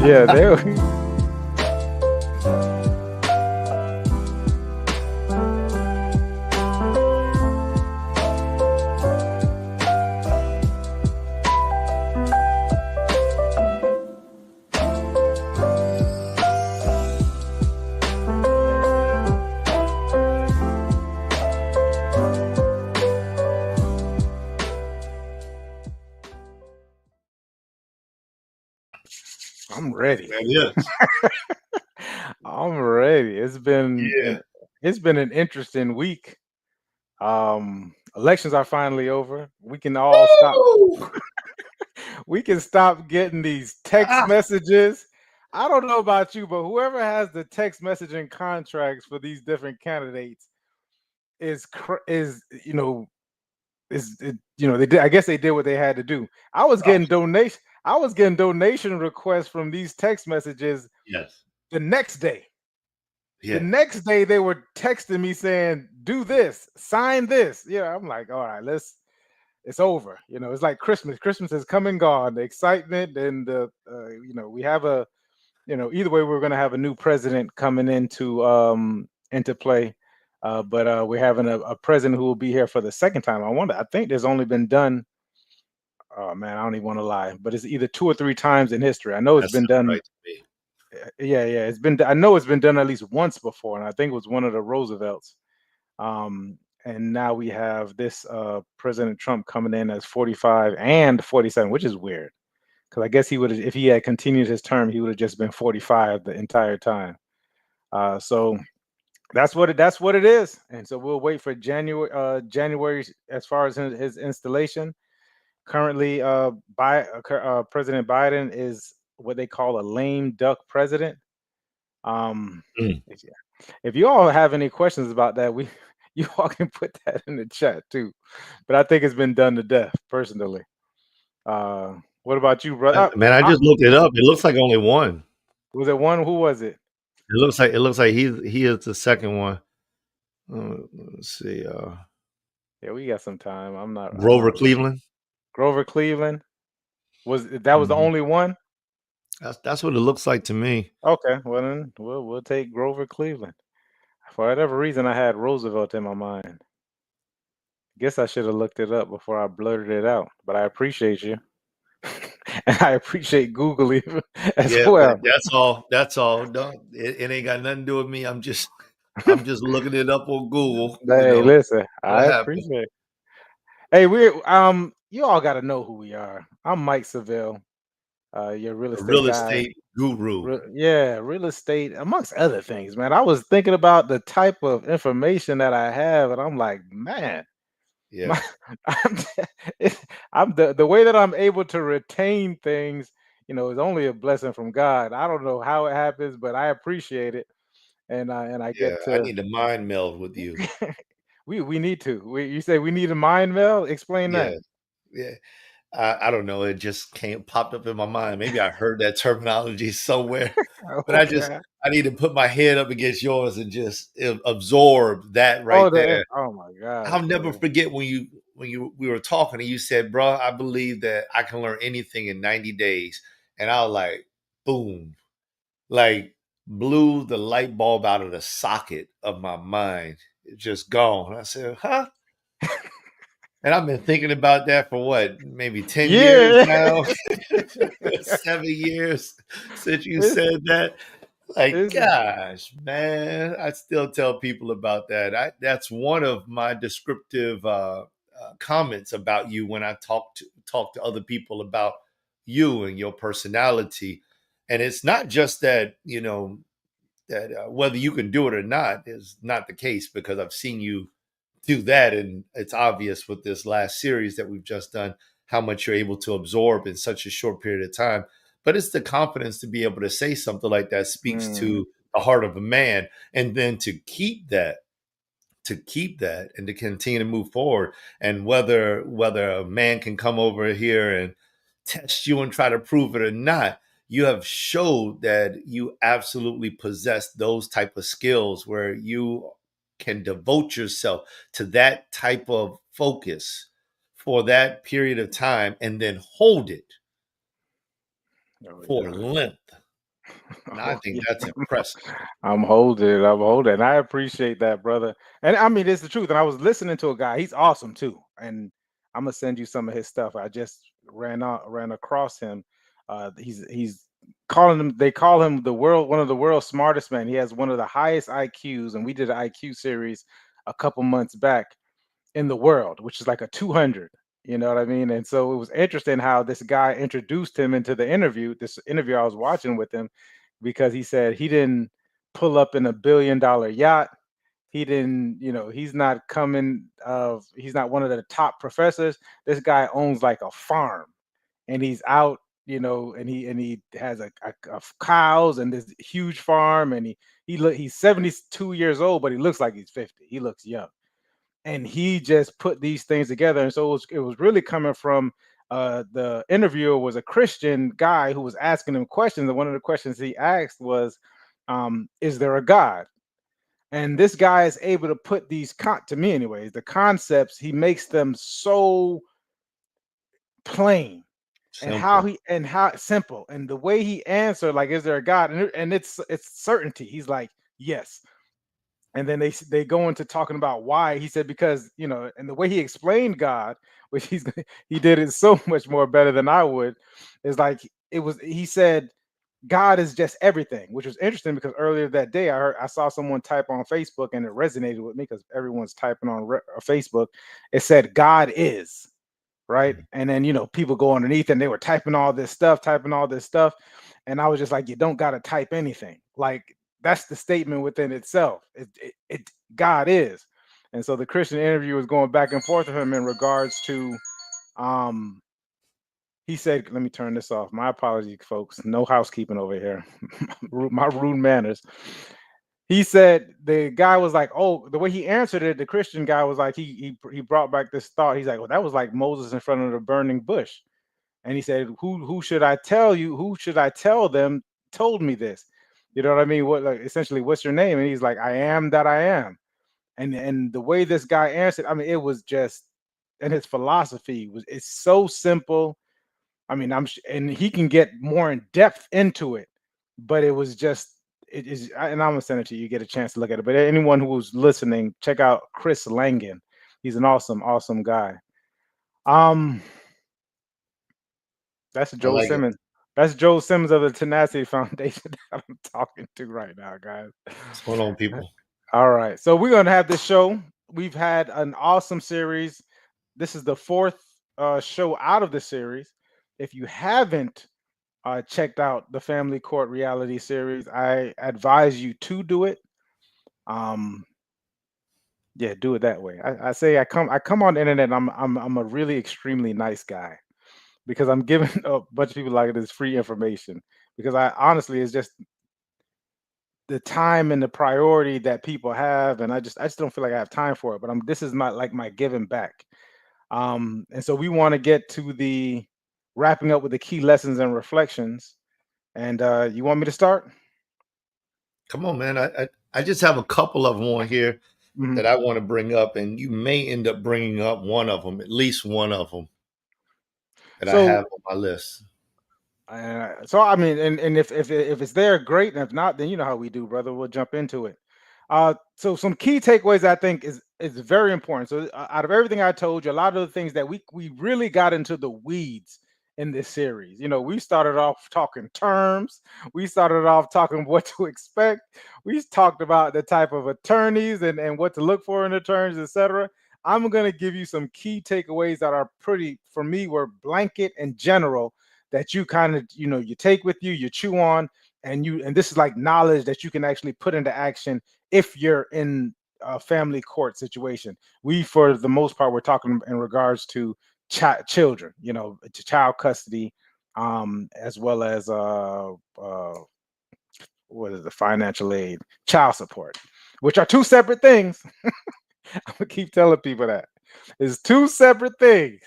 Yeah, they. I'm ready. Yes. I'm ready. It's been Yeah. an interesting week. Elections are finally over. We can all stop. Woo! We can stop getting these text Ah, messages. I don't know about you, but whoever has the text messaging contracts for these different candidates is they did. I guess they did what they had to do. I was oh, getting donation. I was getting donation requests from these text messages yes. the next day. The Yeah. next day they were texting me saying, "Do this, sign this." Yeah, I'm like, all right, it's over. It's like Christmas. Christmas has come and gone. The excitement and we have either way, we're going to have a new president coming into play. But we're having a president who will be here for the second time. I think there's only been done. Oh man, I don't even want to lie, but it's either two or three times in history. I know it's That been sounds done. right to me. Yeah. I know it's been done at least once before, and I think it was one of the Roosevelts. And now we have this President Trump coming in as 45 and 47, which is weird because I guess he would have, if he had continued his term, he would have just been 45 the entire time. So that's what it is, and so we'll wait for January as far as his installation. Currently, President Biden is what they call a lame duck president. Um, Mm. if you all have any questions about that, you all can put that in the chat too. But I think it's been done to death, personally. What about you, brother? Man, I just looked it up. It looks like only one. Was it one? Who was it? It looks like he is the second one. Let's see. Yeah, we got some time. I'm Grover not looking. Cleveland. Grover Cleveland was the Mhm. only one? That's what it looks like to me. Okay, well then we'll take Grover Cleveland. For whatever reason, I had Roosevelt in my mind. Guess I should have looked it up before I blurted it out. But I appreciate you, and I appreciate Google even as Yeah, well. that's all. That's all. No, it ain't got nothing to do with me. I'm just looking it up on Google. Hey, listen, What I happened? appreciate. Hey, you all got to know who we are. I'm Mike Seville, your real A estate real guy. estate guru. Yeah, real estate, amongst other things, man. I was thinking about the type of information that I have, and I'm like, man, my, Yeah. I'm, I'm the way that I'm able to retain things, is only a blessing from God. I don't know how it happens, but I appreciate it, and I Yeah. get I to. need to mind meld with you. We need to. You say we need a mind meld? Explain that. Yeah. Yeah. I don't know. It just came popped up in my mind. Maybe I heard that terminology somewhere, but Okay. I need to put my head up against yours and just absorb that right there. Oh my gosh, I'll never yeah. forget when we were talking and you said, "Bro, I believe that I can learn anything in 90 days." And I was like, boom, like blew the light bulb out of the socket of my mind. It's just gone. I said, "Huh?" And I've been thinking about that for what, maybe 10 years Yeah. now, 7 years since you it's, said that. Like, it's gosh, man, I still tell people about that. That's one of my descriptive comments about you when I talk to other people about you and your personality. And it's not just that that whether you can do it or not is not the case because I've seen you do that, and it's obvious with this last series that we've just done how much you're able to absorb in such a short period of time. But it's the confidence to be able to say something like that speaks mm, to the heart of a man, and then to keep that and to continue to move forward. And whether a man can come over here and test you and try to prove it or not, you have showed that you absolutely possess those type of skills where you can devote yourself to that type of focus for that period of time and then hold it oh for yeah. length. And I Oh, think yeah. that's impressive. I'm holding it. I'm holding. I appreciate that, brother. And I mean, it's the truth. And I was listening to a guy. He's awesome too. And I'm gonna send you some of his stuff. I just ran across him. He's calling him. They call him the world one of the world's smartest men. He has one of the highest IQs. And we did an IQ series a couple months back in the world, which is like a 200. You know what I mean? And so it was interesting how this guy introduced him into the interview. This interview I was watching with him because he said he didn't pull up in $1 billion yacht. He didn't, he's not coming he's not one of the top professors. This guy owns like a farm and he's out, and he has cows and this huge farm and he's 72 years old, but he looks like he's 50. He looks young. And he just put these things together. And so it was really coming from the interviewer was a Christian guy who was asking him questions. And one of the questions he asked was, is there a God? And this guy is able to put to me anyways, the concepts, he makes them so plain, and Simple. how simple, and the way he answered, like, is there a God? And it's certainty. He's like, yes. And then they go into talking about why. He said because, and the way he explained God, which he did it so much more better than I would, is like he said God is just everything, which was interesting because earlier that day I saw someone type on Facebook and it resonated with me because everyone's typing on Facebook. It said God is, right? Mhm. And then people go underneath and they were typing all this stuff, and I was just like, you don't got to type anything. Like, that's the statement within itself. It God is. And so the Christian interview was going back and forth with him in regards to um he said, let me turn this off. My apologies, folks. No housekeeping over here. My rude manners. He said the guy was like, oh, the way he answered it, the Christian guy was like, he brought back this thought. He's like, well, that was like Moses in front of the burning bush. And he said, who should I tell you? Who should I tell them told me this? You know what I mean? What, like, essentially, what's your name? And he's like, I am that I am. And the way this guy answered, I mean, it was just, and his philosophy it's so simple. I mean, and he can get more in depth into it, but it was just, it is, and I'm gonna send it to you. You get a chance to look at it. But anyone who's listening, check out Chris Langan. He's an awesome, awesome guy. Um, that's I Joe like it. Simmons. That's Joe Simmons of the Tenacity Foundation that I'm talking to right now, guys. What's going on, people? All right, so we're gonna have this show. We've had an awesome series. This is the fourth show out of the series. If you haven't checked out the Family Court reality series, I advise you to do it. Um, yeah, do it that way. I say I come on the internet. And I'm a really extremely nice guy because I'm giving a bunch of people like this free information because I honestly it's just the time and the priority that people have, and I just don't feel like I have time for it. But this is not like my giving back. And so we want to get to the wrapping up with the key lessons and reflections. And you want me to start? Come on, man. I just have a couple of them on here Mhm. that I want to bring up, and you may end up bringing up one of them, at least one of them that I So have on my list. so I mean, and if it's there, great. And if not, then you know how we do, brother. We'll jump into it. So some key takeaways I think is very important. So out of everything I told you, a lot of the things that we really got into the weeds in this series. We started off talking terms. We started off talking what to expect. We talked about the type of attorneys and what to look for in attorneys, etc. I'm going to give you some key takeaways that are pretty, for me, were blanket and general that you kind of you take with you, you chew on, and this is like knowledge that you can actually put into action if you're in a family court situation. We, for the most part, we're talking in regards to children, to child custody, as well as what is the financial aid, child support, which are two separate things. I'm gonna keep telling people that it's two separate things.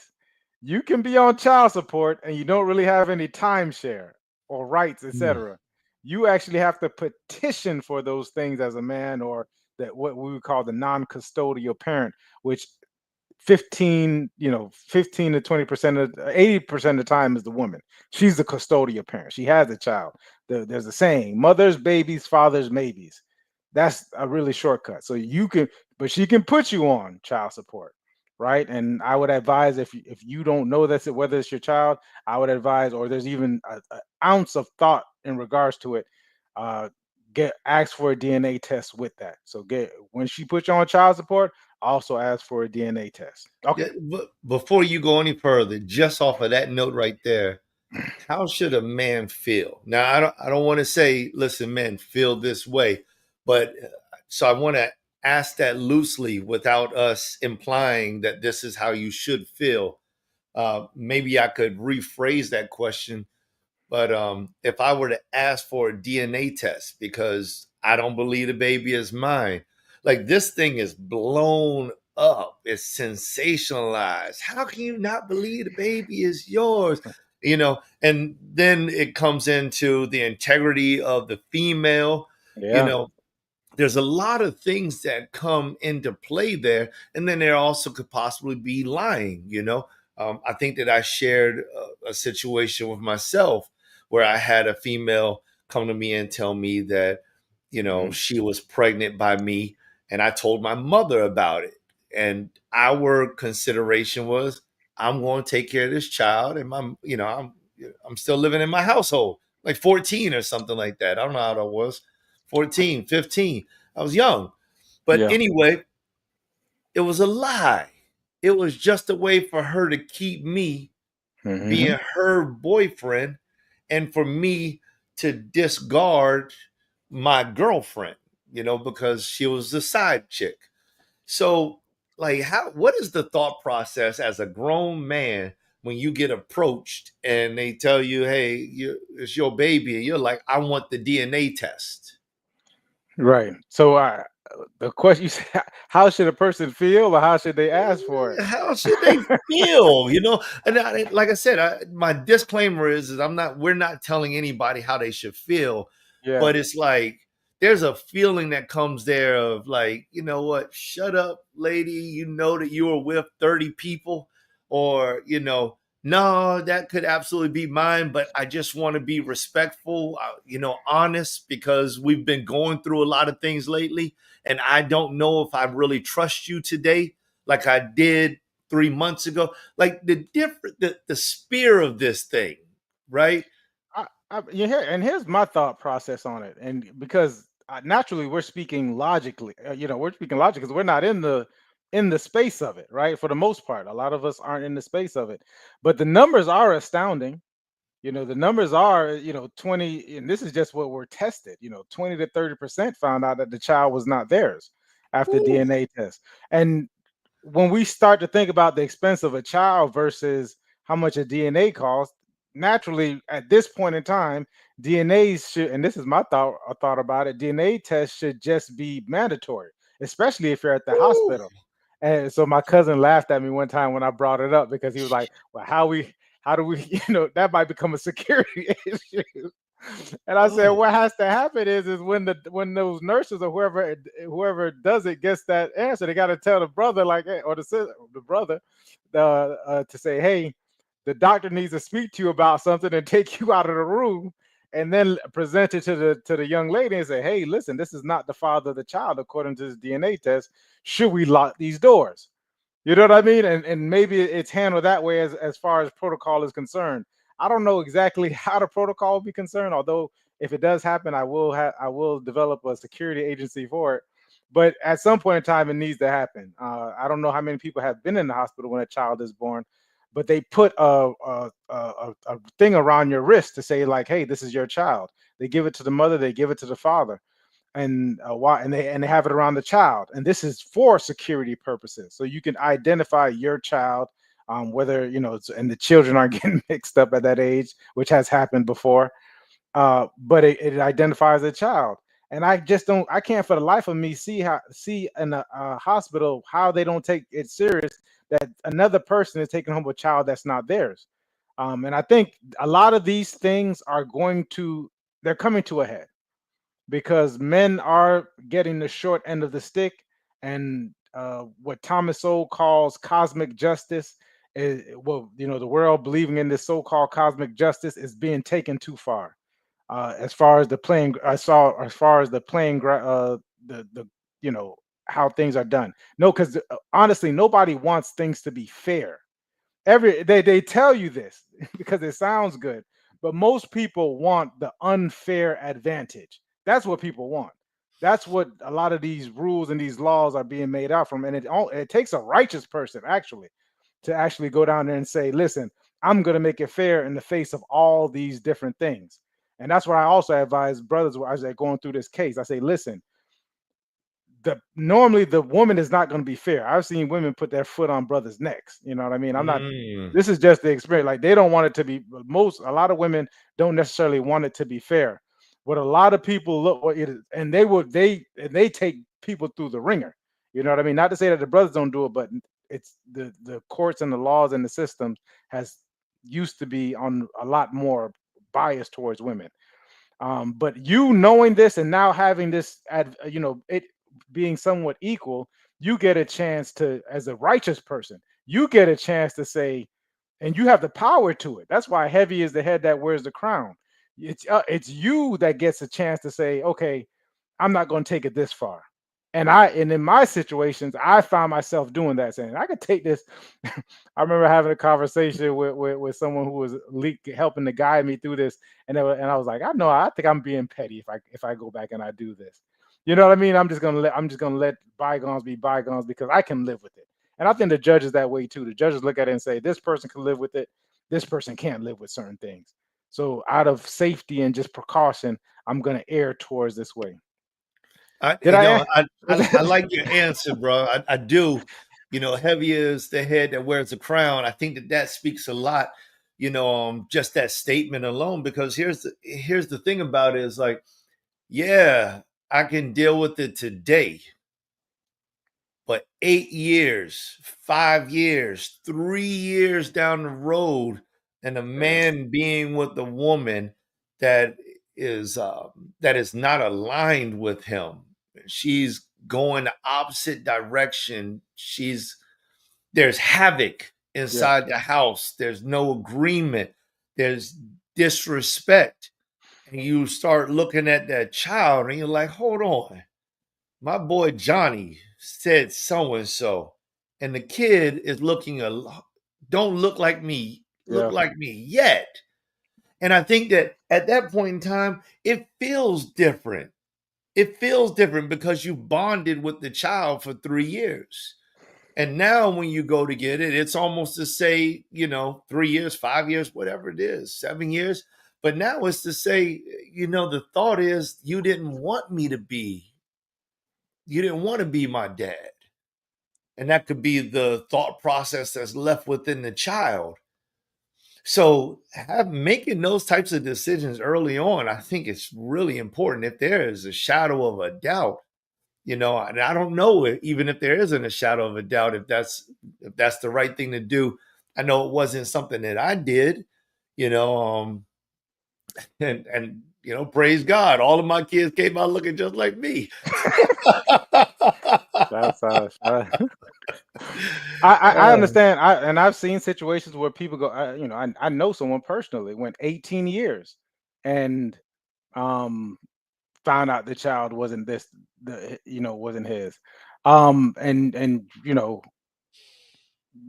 You can be on child support and you don't really have any timeshare or rights, Mm. etc. You actually have to petition for those things as a man, or that what we would call the non-custodial parent, which 15 to 20% of 80% of the time is the woman. She's the custodial parent. She has a child. There's a saying, mothers, babies, fathers, maybes. That's a really shortcut. So you can, but she can put you on child support, right? And I would advise if you don't know that's it, whether it's your child, I would advise, or there's even a ounce of thought in regards to it, uh, get ask for a DNA test with that. So get when she puts you on child support, also ask for a DNA test. Okay. Yeah, but before you go any further, just off of that note right there, how should a man feel? Now, I don't want to say, listen, men feel this way, but so I want to ask that loosely without us implying that this is how you should feel. Maybe I could rephrase that question, but if I were to ask for a DNA test because I don't believe the baby is mine, like this thing is blown up, it's sensationalized. How can you not believe the baby is yours? And then it comes into the integrity of the female, you Yeah. know, there's a lot of things that come into play there, and then there also could possibly be lying. I think that I shared a situation with myself where I had a female come to me and tell me that Hmm. she was pregnant by me, and I told my mother about it, and our consideration was, I'm going to take care of this child, and I'm still living in my household, like 14 or something like that. I don't know how that was. 14, 15. I was young. But Yeah. anyway, it was a lie. It was just a way for her to keep me Hmm. being her boyfriend and for me to discard my girlfriend, because she was the side chick. So, like, what is the thought process as a grown man when you get approached and they tell you, hey, it's your baby, and you're like, I want the DNA test? Right. So the question you said, how should a person feel, or how should they ask for How should they it? feel? And like I said, my disclaimer is we're not telling anybody how they should feel, Yeah. but it's like there's a feeling that comes there of like, you know what, shut up, lady. You know that you were with 30 people, or, no, that could absolutely be mine, but I just want to be respectful, honest, because we've been going through a lot of things lately, and I don't know if I really trust you today like I did 3 months ago. Like the spear of this thing, right? Here's my thought process on it, and because naturally we're speaking logically, we're speaking logic because we're not in the space of it, right? For the most part, a lot of us aren't in the space of it, but the numbers are astounding. The numbers are, 20, and this is just what we're tested. 20 to 30% found out that the child was not theirs after Ooh, DNA test, and when we start to think about the expense of a child versus how much a DNA costs, naturally at this point in time, DNA should, and this is my thought about it, DNA tests should just be mandatory, especially if you're at the ooh. hospital. And so my cousin laughed at me one time when I brought it up because he was like, "Well, how do we, that might become a security issue." And I said, Oh, what has to happen is when those nurses or whoever does it gets that answer, they got to tell the brother like, hey, or the brother, to say, hey, the doctor needs to speak to you about something and take you out of the room, and then present it to the young lady and say, hey, listen, this is not the father of the child according to this DNA test. Should we lock these doors? You know what I mean? And maybe it's handled that way as far as protocol is concerned. I don't know exactly how the protocol will be concerned, although if it does happen, I will develop a security agency for it. But at some point in time, it needs to happen. I don't know how many people have been in the hospital when a child is born, but they put a thing around your wrist to say like, "Hey, this is your child." They give it to the mother, they give it to the father, and why and they have it around the child, and this is for security purposes, so you can identify your child, whether and the children aren't getting mixed up at that age, which has happened before. But it identifies a child, and I can't for the life of me see in a hospital how they don't take it serious that another person is taking home a child that's not theirs. And I think a lot of these things are they're coming to a head because men are getting the short end of the stick, and what Thomas Sowell calls cosmic justice. Well, the world believing in this so-called cosmic justice is being taken too far. As far as the playing, I saw as far as the playing, the how things are done. No, because honestly, nobody wants things to be fair. They tell you this because it sounds good, but most people want the unfair advantage. That's what people want. That's what a lot of these rules and these laws are being made out from, and it takes a righteous person actually to actually go down there and say, listen, I'm going to make it fair in the face of all these different things. And that's why I also advise brothers as they're going through this case. I say, listen, normally the woman is not going to be fair. I've seen women put their foot on brothers' necks. You know what I mean? I'm not. Mm. This is just the experience. Like they don't want it to be. A lot of women don't necessarily want it to be fair. But a lot of people look what it is, and they take people through the ringer. You know what I mean? Not to say that the brothers don't do it, but it's the courts and the laws and the systems has used to be on a lot more biased towards women. But you knowing this and now having this, it being somewhat equal, you get a chance to, as a righteous person, you get a chance to say, and you have the power to it. That's why heavy is the head that wears the crown. It's you that gets a chance to say, okay, I'm not going to take it this far. And in my situations, I found myself doing that, saying I could take this. I remember having a conversation with someone who was helping to guide me through this, and I was like, I think I'm being petty if I go back and I do this. You know what I mean? I'm just gonna let bygones be bygones because I can live with it. And I think the judges that way too. The judges look at it and say, this person can live with it, this person can't live with certain things. So out of safety and just precaution, I'm gonna err towards this way. I, Did you I? know, I like your answer, bro. I do. Heavy is the head that wears the crown. I think that speaks a lot. Just that statement alone. Because here's the thing about it is like, yeah, I can deal with it today, but 8 years, 5 years, 3 years down the road, and a Yeah, man being with a woman that that is not aligned with him. She's going the opposite direction. There's havoc yeah, inside the house. There's no agreement. There's disrespect. And you start looking at that child and you're like, hold on, my boy Johnny said so and so, and the kid is looking a lot, don't look yeah, like me yet. And I think that at that point in time, it feels different. It feels different because you bonded with the child for 3 years. And now when you go to get it, it's almost to say, 3 years, 5 years, whatever it is, 7 years. But now it's to say, the thought is you didn't want to be my dad. And that could be the thought process that's left within the child. So making those types of decisions early on, I think it's really important. If there is a shadow of a doubt, and I don't know even if there isn't a shadow of a doubt, if that's the right thing to do. I know it wasn't something that I did, you know, and praise God, all of my kids came out looking just like me. that's I understand. And I've seen situations where people go. I know someone personally went 18 years, and um found out the child wasn't wasn't his, and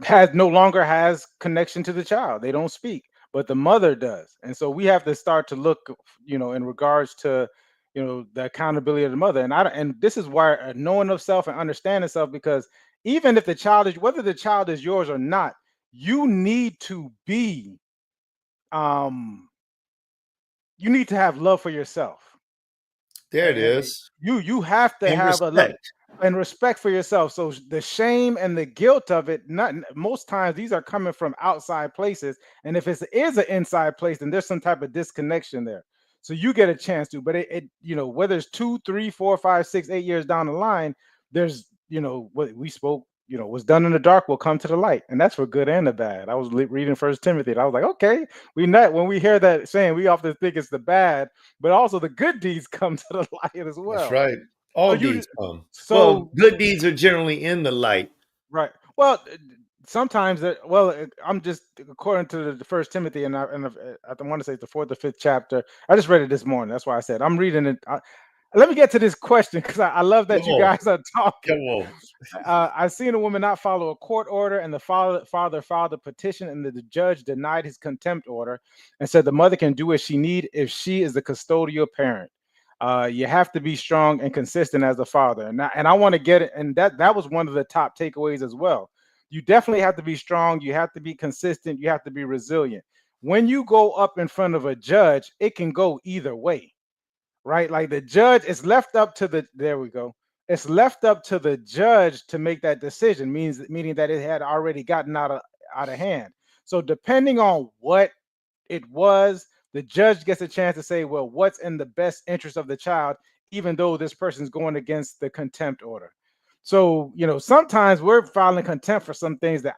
has no longer has connection to the child. They don't speak, but the mother does. And so we have to start to look, in regards to, the accountability of the mother. And this is why knowing of self and understanding self, because even if the child is, whether the child is yours or not, you need to be, um, you need to have love for yourself. There it And is. you have to And have a love respect. and respect for yourself. So the shame and the guilt of it, not most times these are coming from outside places. And if it is an inside place, then there's some type of disconnection there. So you get a chance to, but whether it's 2, 3, 4, 5, 6, 8 years down the line, there's what we spoke, was done in the dark will come to the light, and that's for good and the bad. I was reading First Timothy, and I was like, okay, we not when we hear that saying, we often think it's the bad, but also the good deeds come to the light as That's well. right. Oh, All you deeds come. Well, so good deeds are generally in the light. right. Well, sometimes well, I'm just according to the First Timothy, I don't want to say it's the fourth or fifth chapter. I just read it this morning. That's why I said I'm reading it. Let me get to this question because I love that Come you on. guys are Come talking. on. I've seen a woman not follow a court order, and the father filed a petition, and the judge denied his contempt order, and said the mother can do as she need if she is the custodial parent. You have to be strong and consistent as a father, and I want to get it, and that was one of the top takeaways as well. You definitely have to be strong. You have to be consistent. You have to be resilient. When you go up in front of a judge, it can go either way, right? Like the judge, it's left up to the there we go. It's left up to the judge to make that decision, meaning that it had already gotten out of hand. So depending on what it was, the judge gets a chance to say, well, what's in the best interest of the child, even though this person's going against the contempt order. So, sometimes we're filing contempt for some things that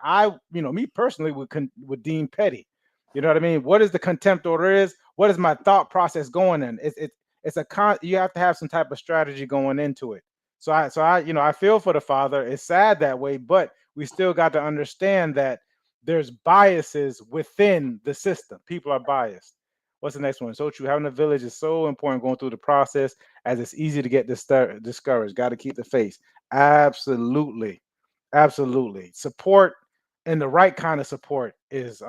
me personally would deem petty. You know what I mean? What is the contempt order is? What is my thought process going in? It's you have to have some type of strategy going into it. So I feel for the father. It's sad that way, but we still got to understand that there's biases within the system. People are biased. What's the next one? So true. Having a village is so important going through the process, as it's easy to get discouraged. Got to keep the faith. Absolutely. Absolutely. Support, and the right kind of support is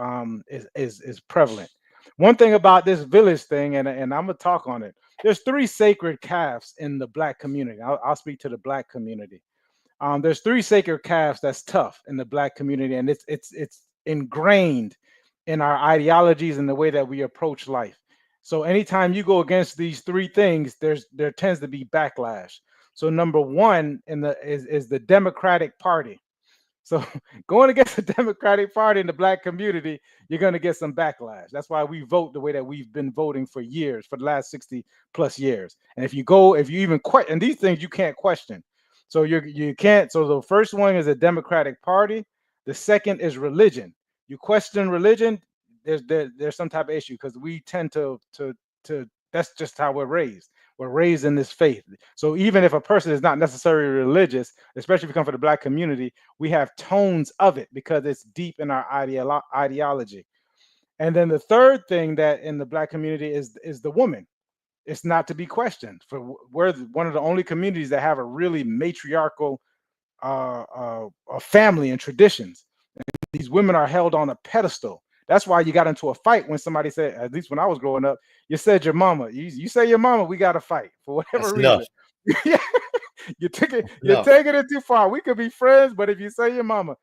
prevalent. One thing about this village thing, and I'm gonna talk on it. There's three sacred calves in the black community. I'll speak to the black community. There's three sacred calves that's tough in the black community, and it's ingrained in our ideologies and the way that we approach life. So anytime you go against these three things, there tends to be backlash. So number one is the Democratic Party. So going against the Democratic Party in the black community, you're going to get some backlash. That's why we vote the way that we've been voting for years, for the last 60 plus years. And if you even question, and these things you can't question. So you can't. So the first one is a Democratic Party. The second is religion. You question religion, there's some type of issue because we tend to that's just how we're raised. We're raised in this faith. So even if a person is not necessarily religious, especially if you come from the black community, we have tones of it because it's deep in our ideology. And then the third thing that in the black community is the woman. It's not to be questioned. We're one of the only communities that have a really matriarchal family and traditions. These women are held on a pedestal. That's why you got into a fight when somebody said, at least when I was growing up, you said your mama. You say your mama, we got to fight for whatever That's enough. reason. That's You're enough. taking it too far. We could be friends, but if you say your mama,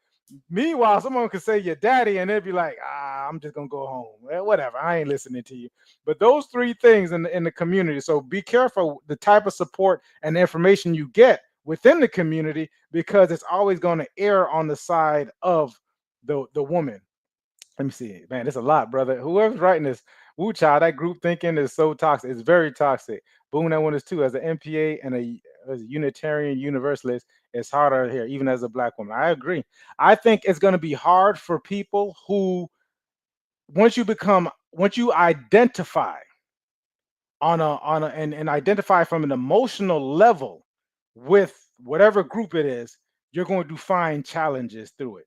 meanwhile, someone could say your daddy, and they'd be like, I'm just gonna go home. Well, whatever, I ain't listening to you. But those three things in the community. So be careful the type of support and information you get within the community because it's always going to err on the side of the woman. Let me see, man. There's a lot, brother. Whoever's writing this, Wu Child, that group thinking is so toxic. It's very toxic. Boom, that one is too. As an MPA and as a Unitarian Universalist, it's harder here, even as a black woman. I agree. I think it's going to be hard for people who, once you identify and identify from an emotional level with whatever group it is, you're going to find challenges through it.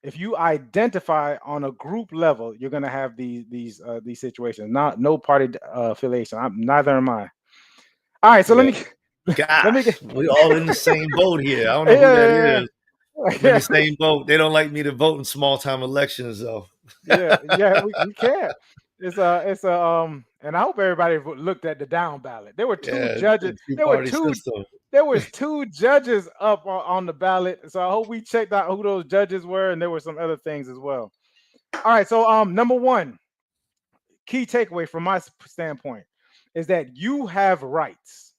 If you identify on a group level, you're going to have these situations. Not no party affiliation. Neither am I. All right, so let Yeah. me let me get Gosh, we all in the same boat here. I don't know who that yeah, is. I'm in the yeah, same boat. They don't like me to vote in small time elections, though. yeah. We can't. It's and I hope everybody looked at the down ballot. There were two Yeah, judges. the two party system. There was two judges up on the ballot. So I hope we checked out who those judges were, and there were some other things as well. All right, so number one key takeaway from my standpoint is that you have rights.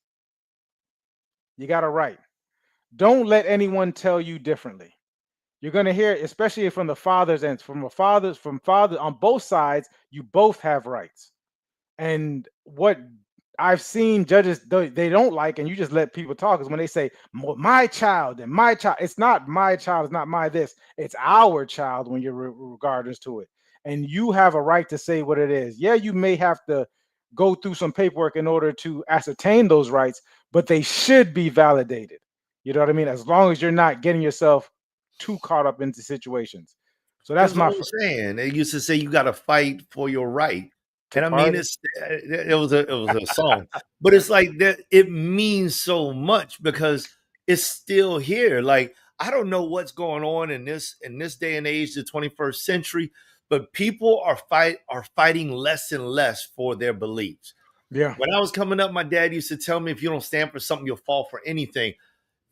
You got a right. Don't let anyone tell you differently. You're going to hear, especially from the fathers and from fathers on both sides, you both have rights. And what I've seen judges they don't like, and you just let people talk, is when they say my child and my child. It's not my child. It's not my this. It's our child when you're regardless to it. And you have a right to say what it is. Yeah, you may have to. go through some paperwork in order to ascertain those rights, but they should be validated. You know what I mean? As long as you're not getting yourself too caught up into situations. So that's That's what my I'm saying. They used to say you got to fight for your right, to and I mean pardon. it was a song, but it's like that. It means so much because it's still here. Like I don't know what's going on in this day and age, the 21st century, but people are fighting less and less for their beliefs. Yeah. When I was coming up, my dad used to tell me, if you don't stand for something, you'll fall for anything.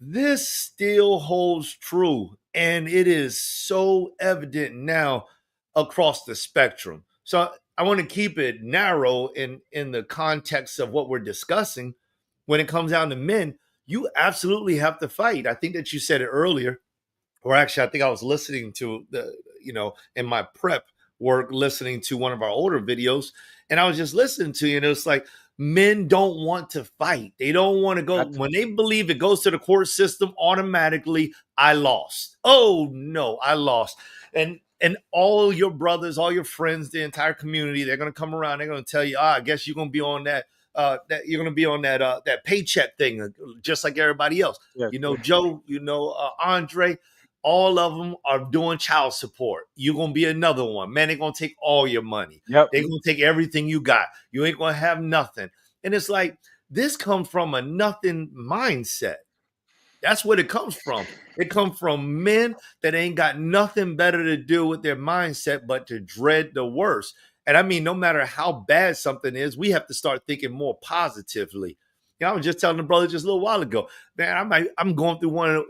This still holds true, and it is so evident now across the spectrum. So I want to keep it narrow in the context of what we're discussing. When it comes down to men, you absolutely have to fight. I think that you said it earlier, or actually, I think I was listening to in my prep work, listening to one of our older videos, and I was just listening to you, and it's like men don't want to fight. They don't want to go Got to. when they believe it goes to the court system automatically. I lost. Oh no, I lost. And all your brothers, all your friends, the entire community, they're gonna come around. They're gonna tell you, I guess you're gonna be on that you're gonna be on that paycheck thing, just like everybody else. Yeah. Joe, Andre, all of them are doing child support. You're gonna be another one. Man, they're gonna take all your money. Yep. They're gonna take everything you got. You ain't gonna have nothing. And it's like this comes from a nothing mindset. That's what it comes from. It comes from men that ain't got nothing better to do with their mindset but to dread the worst. And I mean, no matter how bad something is, we have to start thinking more positively. I was just telling the brother just a little while ago, man, I'm going through one of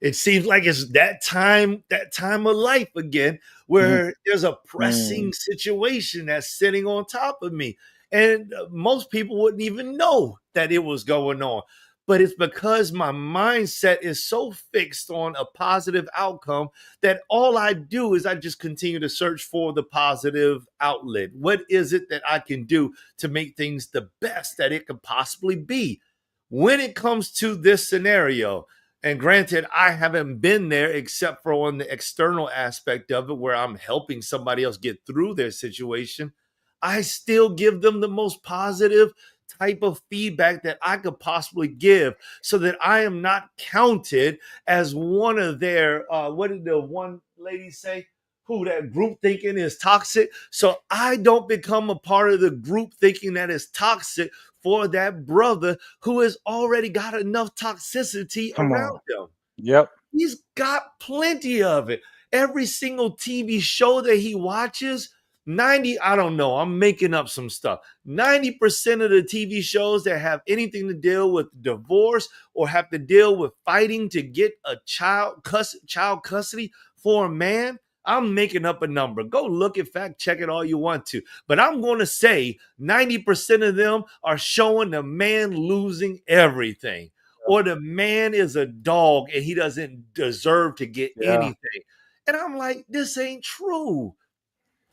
it seems like it's that time of life again Mhm. where there's a Mm. pressing situation that's sitting on top of me. And most people wouldn't even know that it was going on, but it's because my mindset is so fixed on a positive outcome that all I do is I just continue to search for the positive outlet. What is it that I can do to make things the best that it could possibly be? When it comes to this scenario, and granted, I haven't been there except for on the external aspect of it where I'm helping somebody else get through their situation, I still give them the most positive type of feedback that I could possibly give so that I am not counted as one of their what did the one lady say? Who that group thinking is toxic. So I don't become a part of the group thinking that is toxic for that brother who has already got enough toxicity Come around on. him. Yep. He's got plenty of it. Every single TV show that he watches, 90, I don't know, I'm making up some stuff. 90% of the TV shows that have anything to deal with divorce or have to deal with fighting to get a child custody for a man, I'm making up a number. Go look at fact check it all you want to. But I'm going to say 90% of them are showing the man losing everything, or the man is a dog and he doesn't deserve to get Yeah. anything. And I'm like, this ain't true.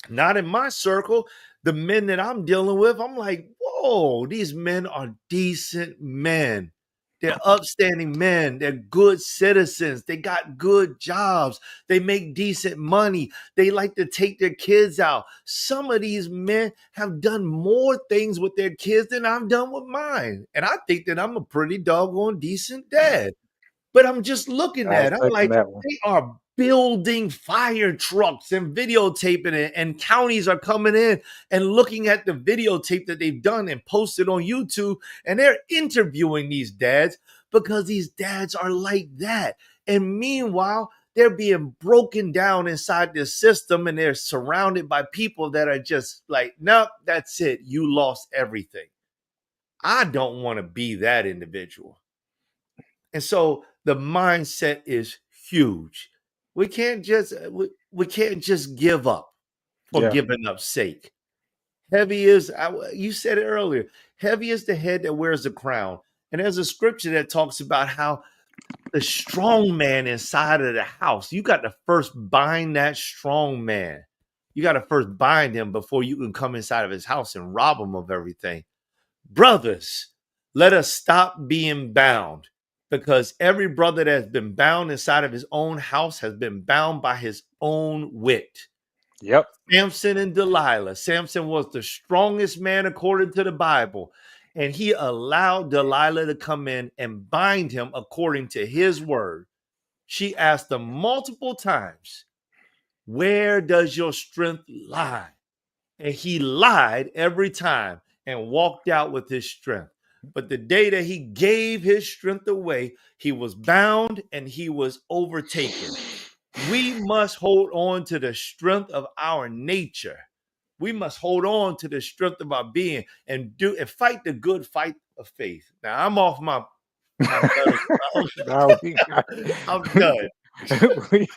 Not in my circle. The men that I'm dealing with, I'm like, whoa, these men are decent men. They're upstanding men. They're good citizens. They got good jobs. They make decent money. They like to take their kids out. Some of these men have done more things with their kids than I've done with mine. And I think that I'm a pretty doggone decent dad. But I'm just looking I at it. I'm second like, that one. they are building fire trucks and videotaping it, and counties are coming in and looking at the videotape that they've done and posted on YouTube, and they're interviewing these dads because these dads are like that. And meanwhile, they're being broken down inside this system, and they're surrounded by people that are just like, nope, that's it. You lost everything. I don't want to be that individual. And so the mindset is huge. We can't just give up for Yeah. giving up's sake. Heavy is you said it earlier. Heavy is the head that wears the crown. And there's a scripture that talks about how the strong man inside of the house, you got to first bind that strong man. You got to first bind him before you can come inside of his house and rob him of everything. Brothers, let us stop being bound, because every brother that has been bound inside of his own house has been bound by his own wit. Yep. Samson and Delilah. Samson was the strongest man according to the Bible. And he allowed Delilah to come in and bind him according to his word. She asked him multiple times, "Where does your strength lie?" And he lied every time and walked out with his strength. But the day that he gave his strength away, he was bound and he was overtaken. We must hold on to the strength of our nature. We must hold on to the strength of our being and fight the good fight of faith. Now I'm off my Now we got, I'm done. we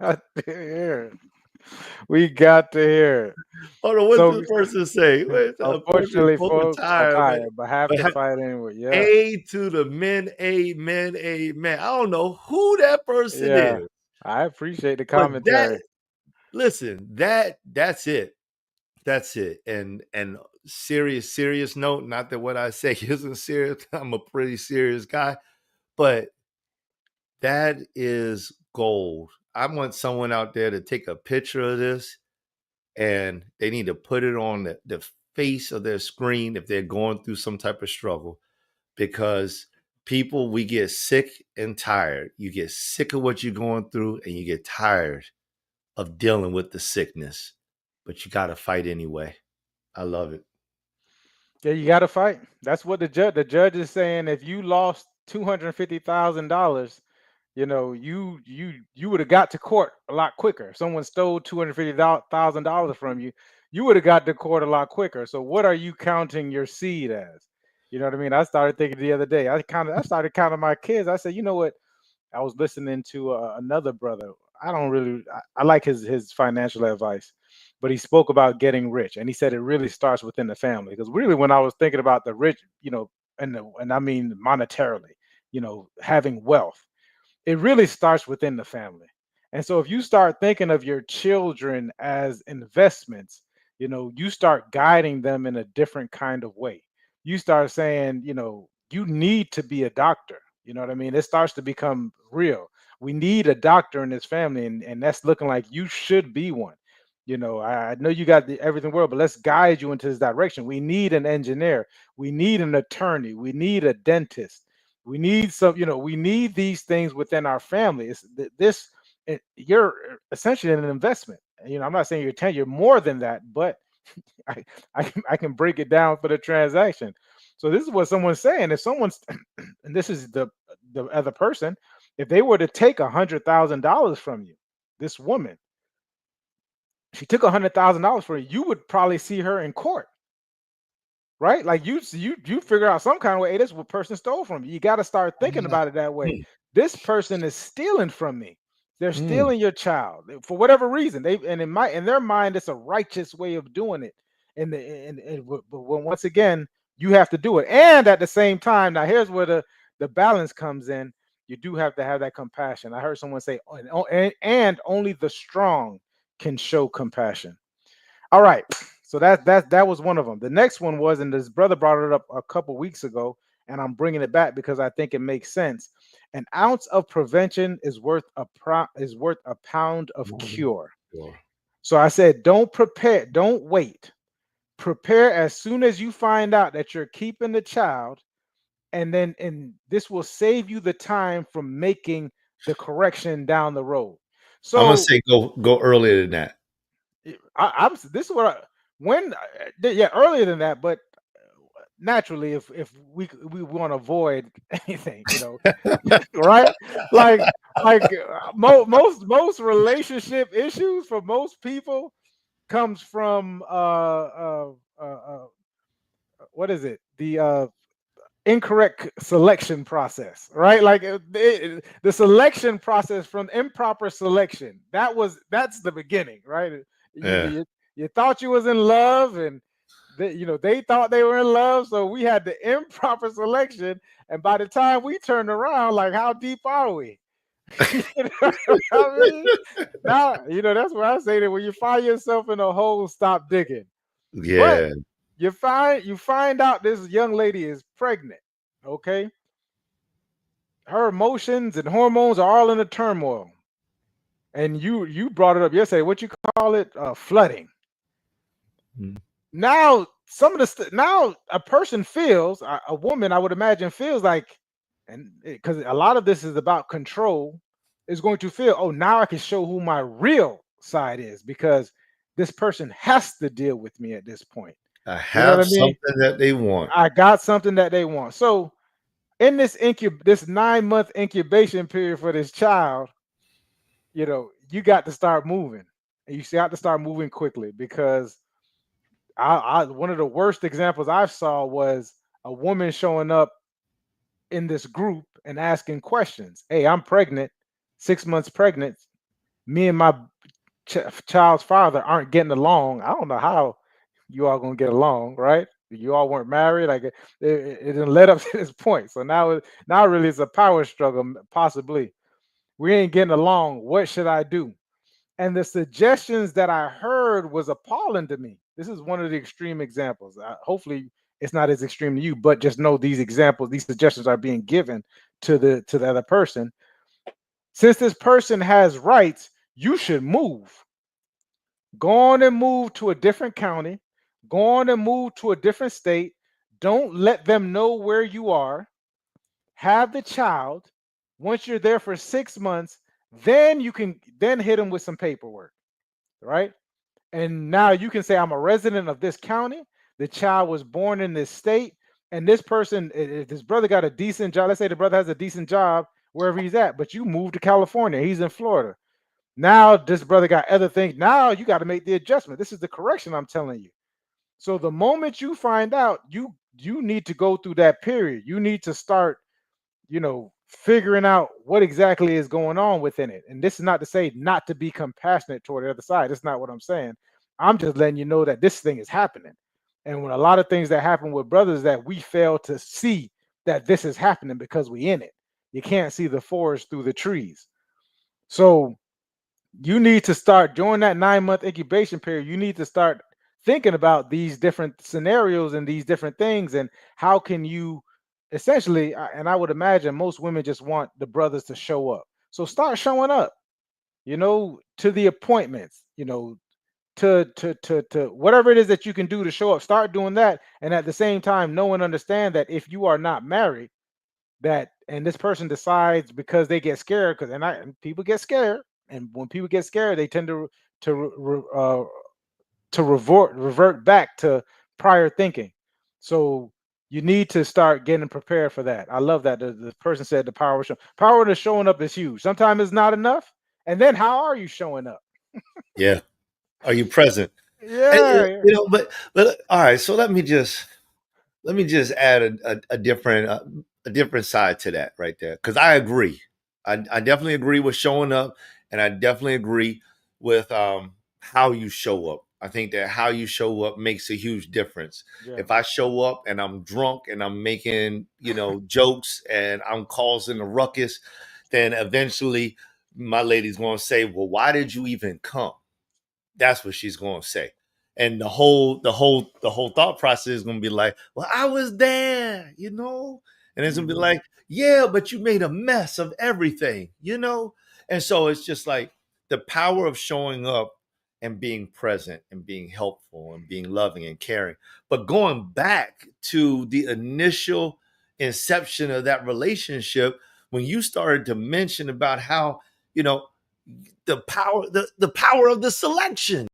got to hear. We got to hear. Hold on, what's So this person say? Wait, unfortunately, unfortunately, folks are folks are tired, man. tired, but have to But fight anyway. Yeah. A to the men, amen, amen. I don't know who that person Yeah. is, I appreciate the but commentary. listen, that's it. That's it. And serious note, not that what I say isn't serious. I'm a pretty serious guy, but that is gold. I want someone out there to take a picture of this and they need to put it on the face of their screen if they're going through some type of struggle, because people, we get sick and tired. You get sick of what you're going through and you get tired of dealing with the sickness, but you got to fight anyway. I love it. Yeah, you got to fight. That's what the judge is saying. If you lost $250,000, you would have got to court a lot quicker. If someone stole $250,000 from you, you would have got to court a lot quicker. So what are you counting your seed as? You know what I mean? I started thinking the other day. I started counting my kids. I said, you know what? I was listening to another brother. I don't really. I like his financial advice, but he spoke about getting rich, and he said it really starts within the family. Because really, when I was thinking about the rich, and I mean monetarily, having wealth, it really starts within the family. And so if you start thinking of your children as investments, you start guiding them in a different kind of way. You start saying, you need to be a doctor. You know what I mean? It starts to become real. We need a doctor in this family, and that's looking like you should be one. I know you got everything world, but let's guide you into this direction. We need an engineer. We need an attorney. We need a dentist. We need we need these things within our family. You're essentially an investment. I'm not saying you're more than that, but I can break it down for the transaction. So this is what someone's saying. If someone's and this is the other person, if they were to take $100,000 from you, this woman, she took $100,000 from you, you would probably see her in court, right? Like you figure out some kind of way, hey, this is what person stole from you. You got to start thinking Ah, about it that way. mm, This person is stealing from me. They're mm. stealing your child for whatever reason. In their mind, it's a righteous way of doing it. But once again, you have to do it. And at the same time, now here's where the balance comes in. You do have to have that compassion. I heard someone say, and only the strong can show compassion. All right. So that was one of them. The next one was, and this brother brought it up a couple weeks ago, and I'm bringing it back because I think it makes sense. An ounce of prevention is worth a pound of cure. Sure. So I said, don't wait. Prepare as soon as you find out that you're keeping the child, and this will save you the time from making the correction down the road. I'm gonna So say go earlier than that. I'm this is what when yeah, earlier than that, but naturally, if we want to avoid anything, right? Like most relationship issues for most people comes from what is it? The incorrect selection process, right? Like the selection process from improper selection. That's the beginning, right? You Yeah. you, you thought you was in love, and they thought they were in love, so we had the improper selection, and by the time we turned around, like how deep are we? You know what I mean? Now that's where I say that when you find yourself in a hole, stop digging. But Yeah. you find out this young lady is pregnant. Okay, her emotions and hormones are all in a turmoil. And you brought it up yesterday. What you call it? Flooding. Mm. Now some of the now a person feels, a woman I would imagine feels like, and because a lot of this is about control, is going to feel, oh, now I can show who my real side is because this person has to deal with me at this point. I You know what have I mean? something that they want. I got something that they want. So in this 9 month incubation period for this child, you got to start moving, and you got to start moving quickly because one of the worst examples I saw was a woman showing up in this group and asking questions. Hey, I'm pregnant, 6 months pregnant. Me and my child's father aren't getting along. I don't know how you all gonna get along, right? You all weren't married. Like it didn't led up to this point. So now really it's a power struggle, possibly. We ain't getting along. What should I do? And the suggestions that I heard was appalling to me. This is one of the extreme examples. Hopefully, it's not as extreme to you, but just know these examples, these suggestions are being given to the other person. Since this person has rights, you should move. Go on and move to a different county. Go on and move to a different state. Don't let them know where you are. Have the child. Once you're there for 6 months, then you can then hit them with some paperwork, right? And now you can say, I'm a resident of this county. The child was born in this state. And this person, if this brother got a decent job, let's say the brother has a decent job wherever he's at, but you moved to California, he's in Florida. Now this brother got other things. Now you got to make the adjustment. This is the correction I'm telling you. So the moment you find out, you need to go through that period. You need to start, figuring out what exactly is going on within it. And this is not to say not to be compassionate toward the other side. That's not what I'm saying. I'm just letting you know that this thing is happening. And when a lot of things that happen with brothers that we fail to see that this is happening because we in it. You can't see the forest through the trees. So you need to start during that 9 month incubation period. You need to start thinking about these different scenarios and these different things and how can you essentially, and I would imagine most women just want the brothers to show up. So start showing up, to the appointments, to whatever it is that you can do to show up. Start doing that, and at the same time, know and understand that if you are not married, that and this person decides because they get scared, because and people get scared, and when people get scared, they tend to revert back to prior thinking. So you need to start getting prepared for that. I love that the person said the power to showing up is huge. Sometimes it's not enough, and then how are you showing up? Yeah. Are you present? And, Yeah, yeah, but all right. So let me just add a different side to that right there, because I agree. I definitely agree with showing up, and I definitely agree with how you show up. I think that how you show up makes a huge difference. yeah. If I show up and I'm drunk and I'm making jokes and I'm causing a ruckus, then eventually my lady's going to say, "Well, why did you even come?" That's what she's going to say. And the whole thought process is going to be like, well, I was there. And it's going to be Mhm. like, yeah, but you made a mess of everything. And so it's just like the power of showing up and being present and being helpful and being loving and caring. But going back to the initial inception of that relationship, when you started to mention about how, you know, the power of the selection.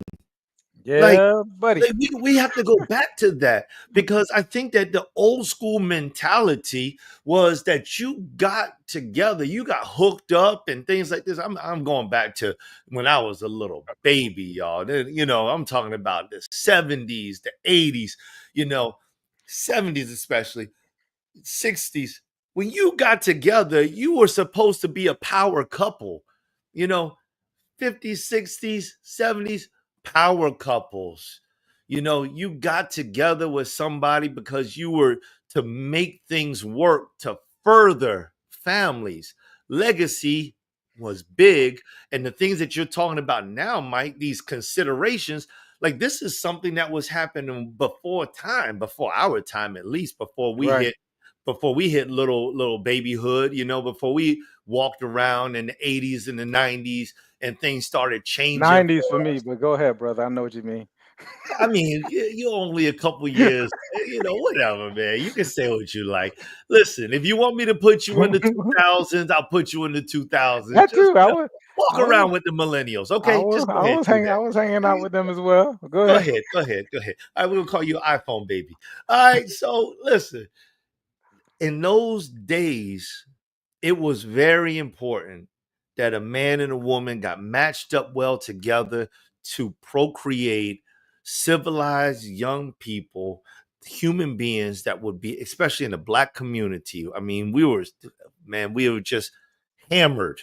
Like, Yeah, buddy. we have to go back to that, because I think that the old school mentality was that you got together, you got hooked up and things like this. I'm going back to when I was a little baby, y'all. Then, I'm talking about the 70s, the 80s, you know, 70s especially, 60s. When you got together, you were supposed to be a power couple. You know, 50s, 60s, 70s, power couples. You got together with somebody because you were to make things work to further families. Legacy was big. And the things that you're talking about now, Mike, these considerations, like this is something that was happening before our time, at least before we Right. hit before we hit little babyhood, before we walked around in the 80s and the 90s and things started changing. 90s for me, but go ahead, brother. I know what you mean. I mean, you're only a couple years, whatever, man. You can say what you like. Listen, if you want me to put you in the 2000s, I'll put you in the 2000s. That Just too. walk I was, around with the millennials, okay? Just go ahead, do I that. was hanging out with them as well. Go Go ahead. ahead, go ahead, go ahead. All right, we're gonna call you iPhone baby. All right, so listen, in those days, it was very important that a man and a woman got matched up well together to procreate civilized young people, human beings that would be, especially in the Black community. I mean, we were just hammered,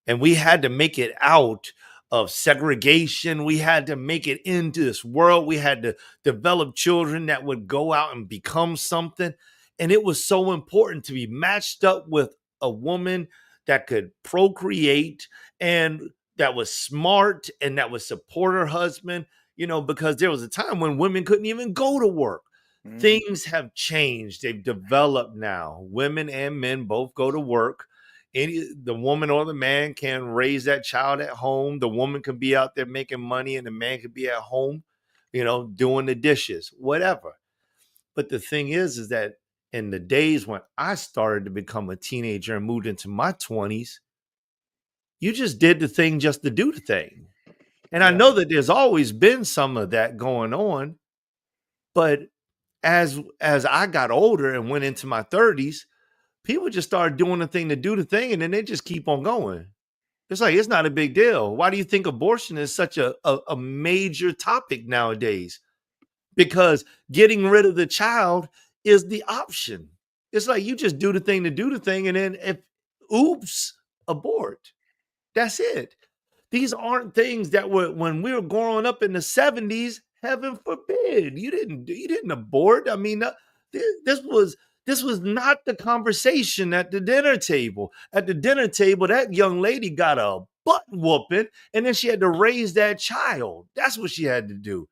and we had to make it out of segregation. We had to make it into this world. We had to develop children that would go out and become something. And it was so important to be matched up with a woman that could procreate and that was smart and that would support her husband, because there was a time when women couldn't even go to work. Mhm. Things have changed. They've developed now. Women and men both go to work. The woman or the man can raise that child at home. The woman can be out there making money and the man can be at home, doing the dishes, whatever. But the thing is that in the days when I started to become a teenager and moved into my 20s, you just did the thing just to do the thing. And I Yeah. know that there's always been some of that going on, but as I got older and went into my 30s, people just started doing the thing to do the thing, and then they just keep on going. It's like, it's not a big deal. Why do you think abortion is such a major topic nowadays? Because getting rid of the child is the option. It's like you just do the thing to do the thing, and then if oops, abort. That's it. These aren't things that were when we were growing up in the 70s. Heaven forbid you didn't abort. I mean, this was this was not the conversation at the dinner table. At the dinner table, that young lady got a butt whooping, and then she had to raise that child. That's what she had to do.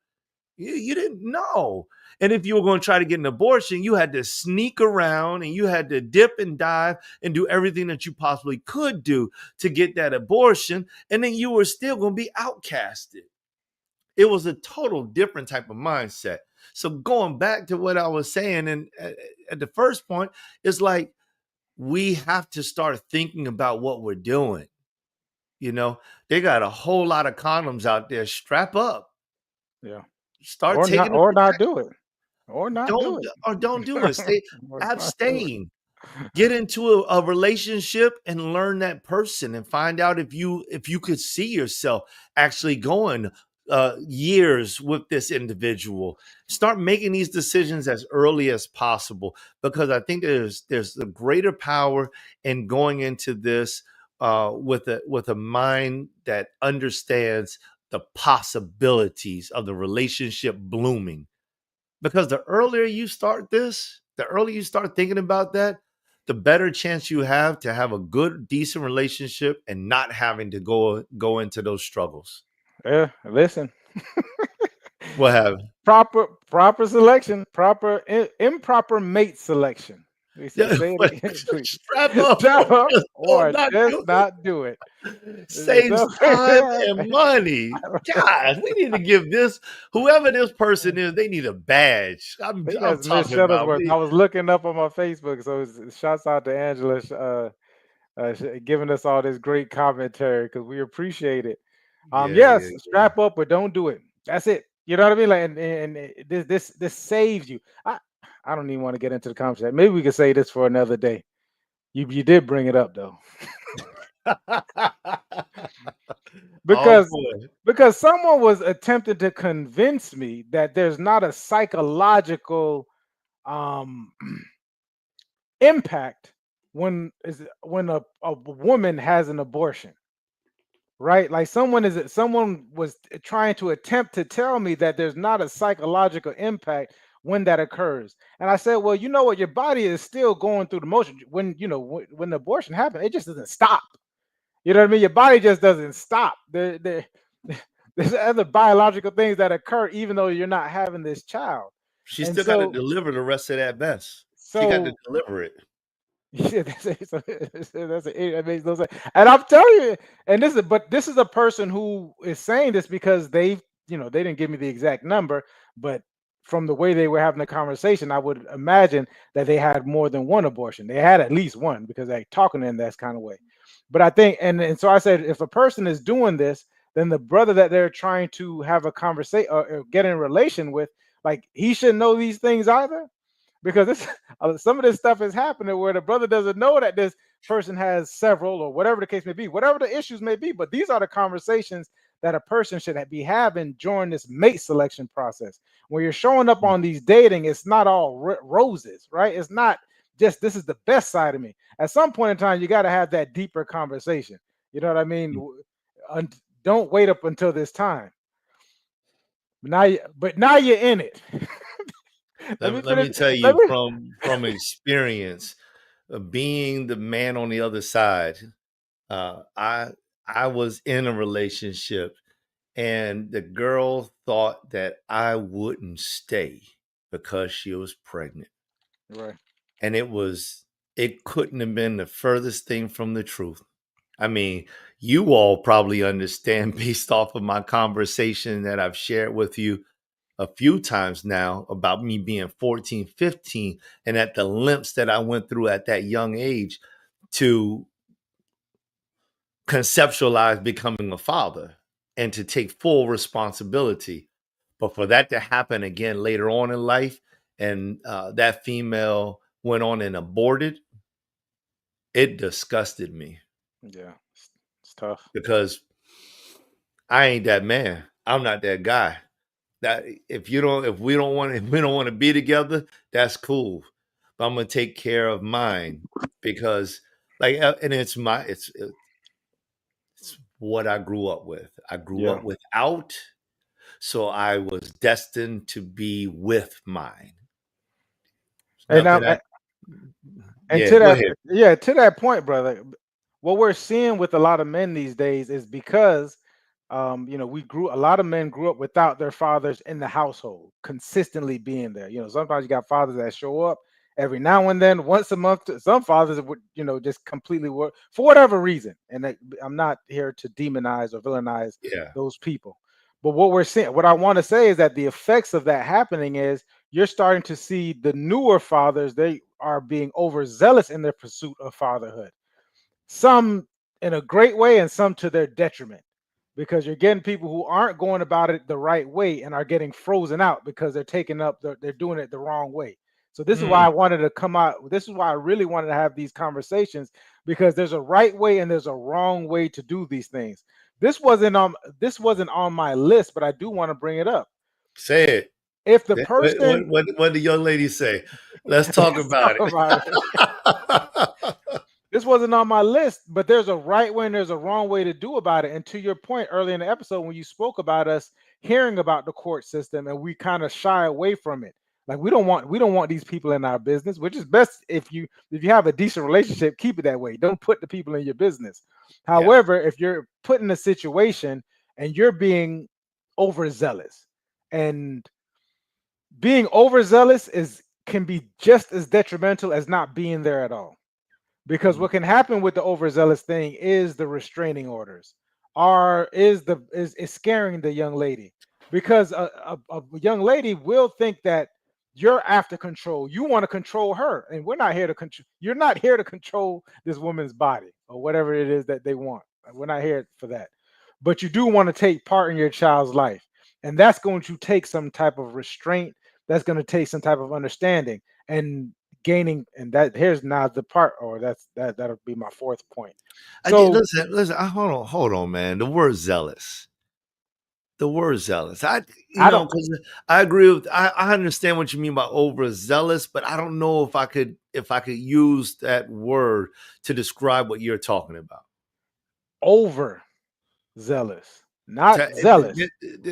You didn't know. And if you were going to try to get an abortion, you had to sneak around and you had to dip and dive and do everything that you possibly could do to get that abortion. And then you were still going to be outcasted. It was a total different type of mindset. So going back to what I was saying, and at the first point, it's like we have to start thinking about what we're doing. They got a whole lot of condoms out there. Strap up. Yeah. Start taking the Or not protection. do it. Or not do Don't it. or don't do it. Stay Or not do it. abstain. Get into a relationship and learn that person and find out if you could see yourself actually going years with this individual. Start making these decisions as early as possible, because I think there's a greater power in going into this with a mind that understands the possibilities of the relationship blooming. Because the earlier you start this, the earlier you start thinking about that, the better chance you have to have a good, decent relationship and not having to go into those struggles. Yeah. Listen. What have Proper selection. Improper mate selection. We say, yeah, say it but again, please. strap up Strap or up just or not just do not do it. it. Saves So- time and money. God, we need to give this whoever this person is, they need a badge. I think I'm that's Miss talking about Shuttlesworth. I me. was looking up on my Facebook, so shouts out to Angela giving us all this great commentary because we appreciate it. Yeah, yeah, Yes, strap up, but don't do it. That's it. You know what I mean? Like, this saves you. I don't even want to get into the conversation. Maybe we could say this for another day. You did bring it up though, yeah. Oh because boy. someone was attempting to convince me that there's not a psychological um impact when a woman has an abortion, right? Like someone was trying to attempt to tell me that there's not a psychological impact when that occurs. And I said, well, you know what, your body is still going through the motion when when the abortion happens, it just doesn't stop. You know what I mean? Your body just doesn't stop. There's other biological things that occur even though you're not having this child. She And still got to so deliver the rest of that mess. She got to So deliver it. yeah, that makes no sense. And I'm telling you, and this is a person who is saying this because they didn't give me the exact number, but from the way they were having the conversation, I would imagine that they had more than one abortion. They had at least one because they talking in that kind of way. But I think, and so I said, if a person is doing this, then the brother that they're trying to have a conversation or get in relation with, like he shouldn't know these things either, because this some of this stuff is happening where the brother doesn't know that this person has several or whatever the case may be, whatever the issues may be. But these are the conversations that a person should be having during this mate selection process. When you're showing up Mm. on these dating, it's not all roses, right? It's not just this is the best side of me. At some point in time, you got to have that deeper conversation. You know what I mean? Don't wait up until this time. But now you're in it. Let me Let me finish. tell Let you me. from experience, being the man on the other side. Uh, I I was in a relationship, and the girl thought that I wouldn't stay because she was pregnant, Right. and it couldn't have been the furthest thing from the truth. I mean, you all probably understand based off of my conversation that I've shared with you a few times now about me being 14, 15, and at the limps that I went through at that young age to conceptualize becoming a father and to take full responsibility. But for that to happen again later on in life, and that female went on and aborted, it disgusted me Yeah, it's tough. because I ain't that man. I'm not that guy. That if we don't want to be together, that's cool. But I'm gonna take care of mine because, and it's what I grew up with. I grew Yeah. up without, so I was destined to be with mine. And Nothing. now, and Yeah, go ahead. to that point, brother, what we're seeing with a lot of men these days is because a lot of men grew up without their fathers in the household consistently being there. Sometimes you got fathers that show up every now and then, once a month. Some fathers would, just completely work for whatever reason. And I'm not here to demonize or villainize Yeah. those people. But what I want to say is that the effects of that happening is you're starting to see the newer fathers, they are being overzealous in their pursuit of fatherhood. Some in a great way and some to their detriment, because you're getting people who aren't going about it the right way and are getting frozen out because they're doing it the wrong way. So this is why Mm, I wanted to come out. This is why I really wanted to have these conversations, because there's a right way and there's a wrong way to do these things. This wasn't on my list, but I do want to bring it up. say it. If the person What the young lady say? Let's talk let's talk about about it. it. This wasn't on my list, but there's a right way and there's a wrong way to do about it. And to your point earlier in the episode, when you spoke about us hearing about the court system and we kind of shy away from it, like we don't want these people in our business, which is best if you have a decent relationship, keep it that way. Don't put the people in your business. Yeah. However, if you're put in a situation and you're being overzealous, and being overzealous is can be just as detrimental as not being there at all, because Mm. what can happen with the overzealous thing is the restraining orders is scaring the young lady, because a young lady will think that you're after control, you want to control her, and you're not here to control this woman's body or whatever it is that they want. We're not here for that, but you do want to take part in your child's life, and that's going to take some type of restraint, that's going to take some type of understanding and gaining. And that here's now the part, or that'll be my fourth point. So Listen. Hold on, man. The word zealous. I don't Because I agree with. I understand what you mean by overzealous, but I don't know if I could use that word to describe what you're talking about. over zealous, not zealous.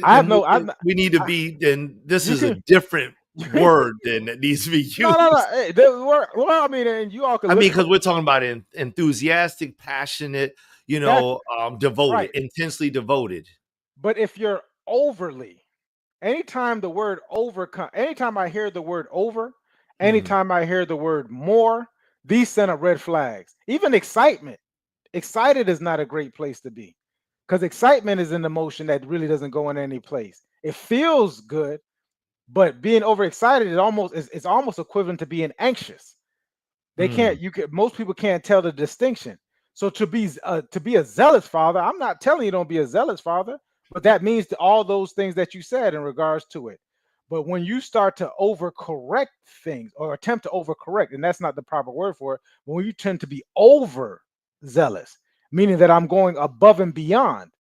I have Then no I'm not, we need to I, be. Then this you is a can different word than that needs to be no. used. Hey, well, I mean, and you all can I mean, look because we're talking about enthusiastic, passionate, that devoted, right. intensely devoted. But if you're overly, anytime I hear the word over, Mm. Anytime I hear the word more, these send up red flags. Even excitement. Excited is not a great place to be because excitement is an emotion that really doesn't go in any place. It feels good, but being overexcited is almost it's almost equivalent to being anxious. They Mm. can't. You can. Most people can't tell the distinction. So to be a zealous father, I'm not telling you don't be a zealous father, but that means all those things that you said in regards to it. But when you start to overcorrect things or attempt to overcorrect, and that's not the proper word for it, when you tend to be over zealous, meaning that I'm going above and beyond,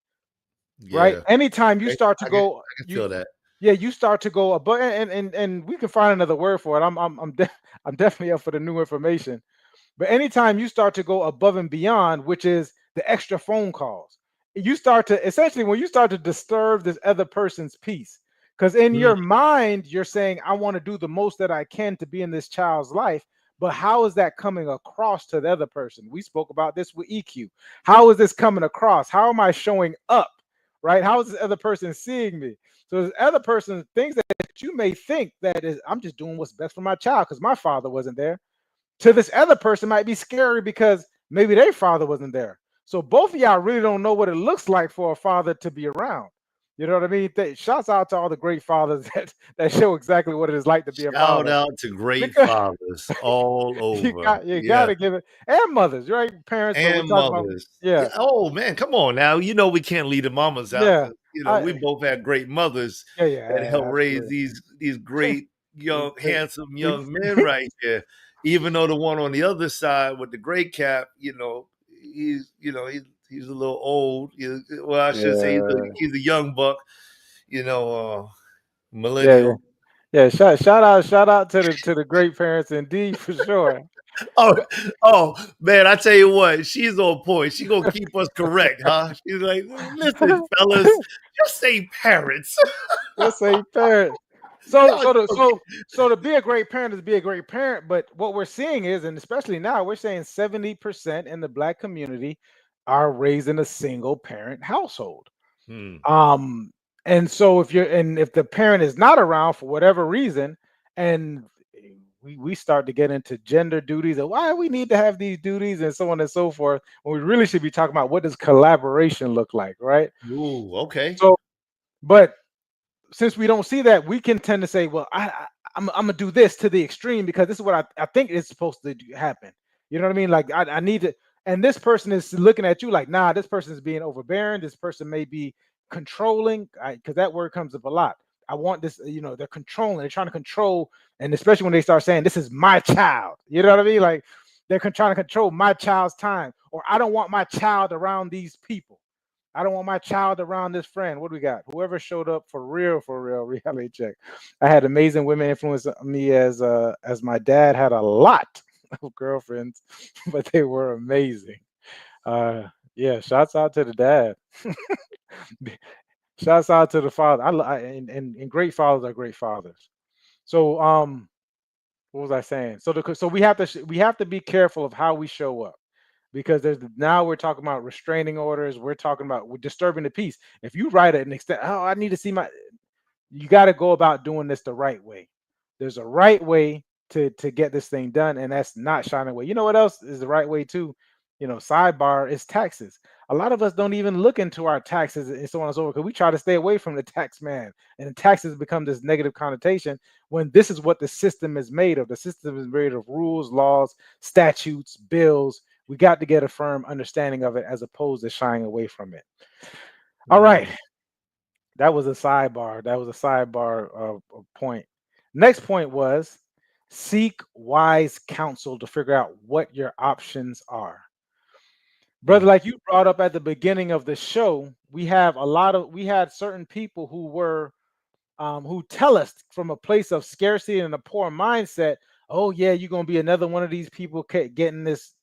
right? Yeah. Anytime you Okay. start to go, I can you feel that. yeah, you start to go above, and we can find another word for it. I'm definitely up for the new information. But anytime you start to go above and beyond, which is the extra phone calls, you start to essentially when you start to disturb this other person's peace. Because in Mm. your mind, you're saying, I want to do the most that I can to be in this child's life. But how is that coming across to the other person? We spoke about this with EQ. How is this coming across? How am I showing up? Right? How is this other person seeing me? So this other person, things that you may think that is, I'm just doing what's best for my child because my father wasn't there, to this other person might be scary because maybe their father wasn't there. So both of y'all really don't know what it looks like for a father to be around. You know what I mean? Shouts out to all the great fathers that show exactly what it is like to be a Shout father. out to great Because fathers all over. you Yeah. gotta give it, and mothers, right? Parents, but we're And talking about mothers. Yeah. yeah, Oh man, come on now. You know we can't leave the mamas out yeah, because we I both had great mothers that yeah, helped raise absolutely. these great These young great, handsome young these men right here. Even though the one on the other side with the gray cap, he's a little old. Well, I should say yeah, he's a young buck. You know, yeah, yeah, millennial. yeah. Shout out to the great parents indeed for sure. Oh, But oh man, I tell you what, she's on point. She gonna keep us correct, huh? She's like, listen, fellas, just say parents. just say parent. So Y'all so to joking. so to be a great parent is be a great parent. But what we're seeing is, and especially now, we're saying 70% in the black community are raised in a single parent household. Hmm. Um, and so if the parent is not around for whatever reason, and we start to get into gender duties and why we need to have these duties and so on and so forth, when we really should be talking about what does collaboration look like, right? Ooh, okay. So, but since we don't see that, we can tend to say, well, I'm gonna do this to the extreme because this is what I think is supposed to happen. You know what I mean? Like I need to, and this person is looking at you like, nah, this person is being overbearing. This person may be controlling, because that word comes up a lot. I want this, they're controlling, they're trying to control, and especially when they start saying, this is my child. You know what I mean? Like they're trying to control my child's time, or I don't want my child around these people. I don't want my child around this friend. What do we got? Whoever showed up for real, reality check. I had amazing women influence me as my dad had a lot of girlfriends, but they were amazing. Uh yeah, shouts out to the dad. Shouts out to the father. And great fathers are great fathers. So what was I saying? So we have to be careful of how we show up because now we're talking about restraining orders. We're disturbing the peace. If you write an extent, oh, I need to see my, you got to go about doing this the right way. There's a right way to get this thing done, and that's not shying away. You know what else is the right way too? Sidebar is taxes. A lot of us don't even look into our taxes and so on and so forth because we try to stay away from the tax man, and the taxes become this negative connotation when this is what the system is made of. The system is made of rules, laws, statutes, bills. We got to get a firm understanding of it as opposed to shying away from it. All right, Hmm. that was a sidebar. That was a sidebar point. Next point was seek wise counsel to figure out what your options are. Brother, Hmm. like you brought up at the beginning of the show, we had certain people who tell us from a place of scarcity and a poor mindset, oh yeah, you're gonna be another one of these people getting this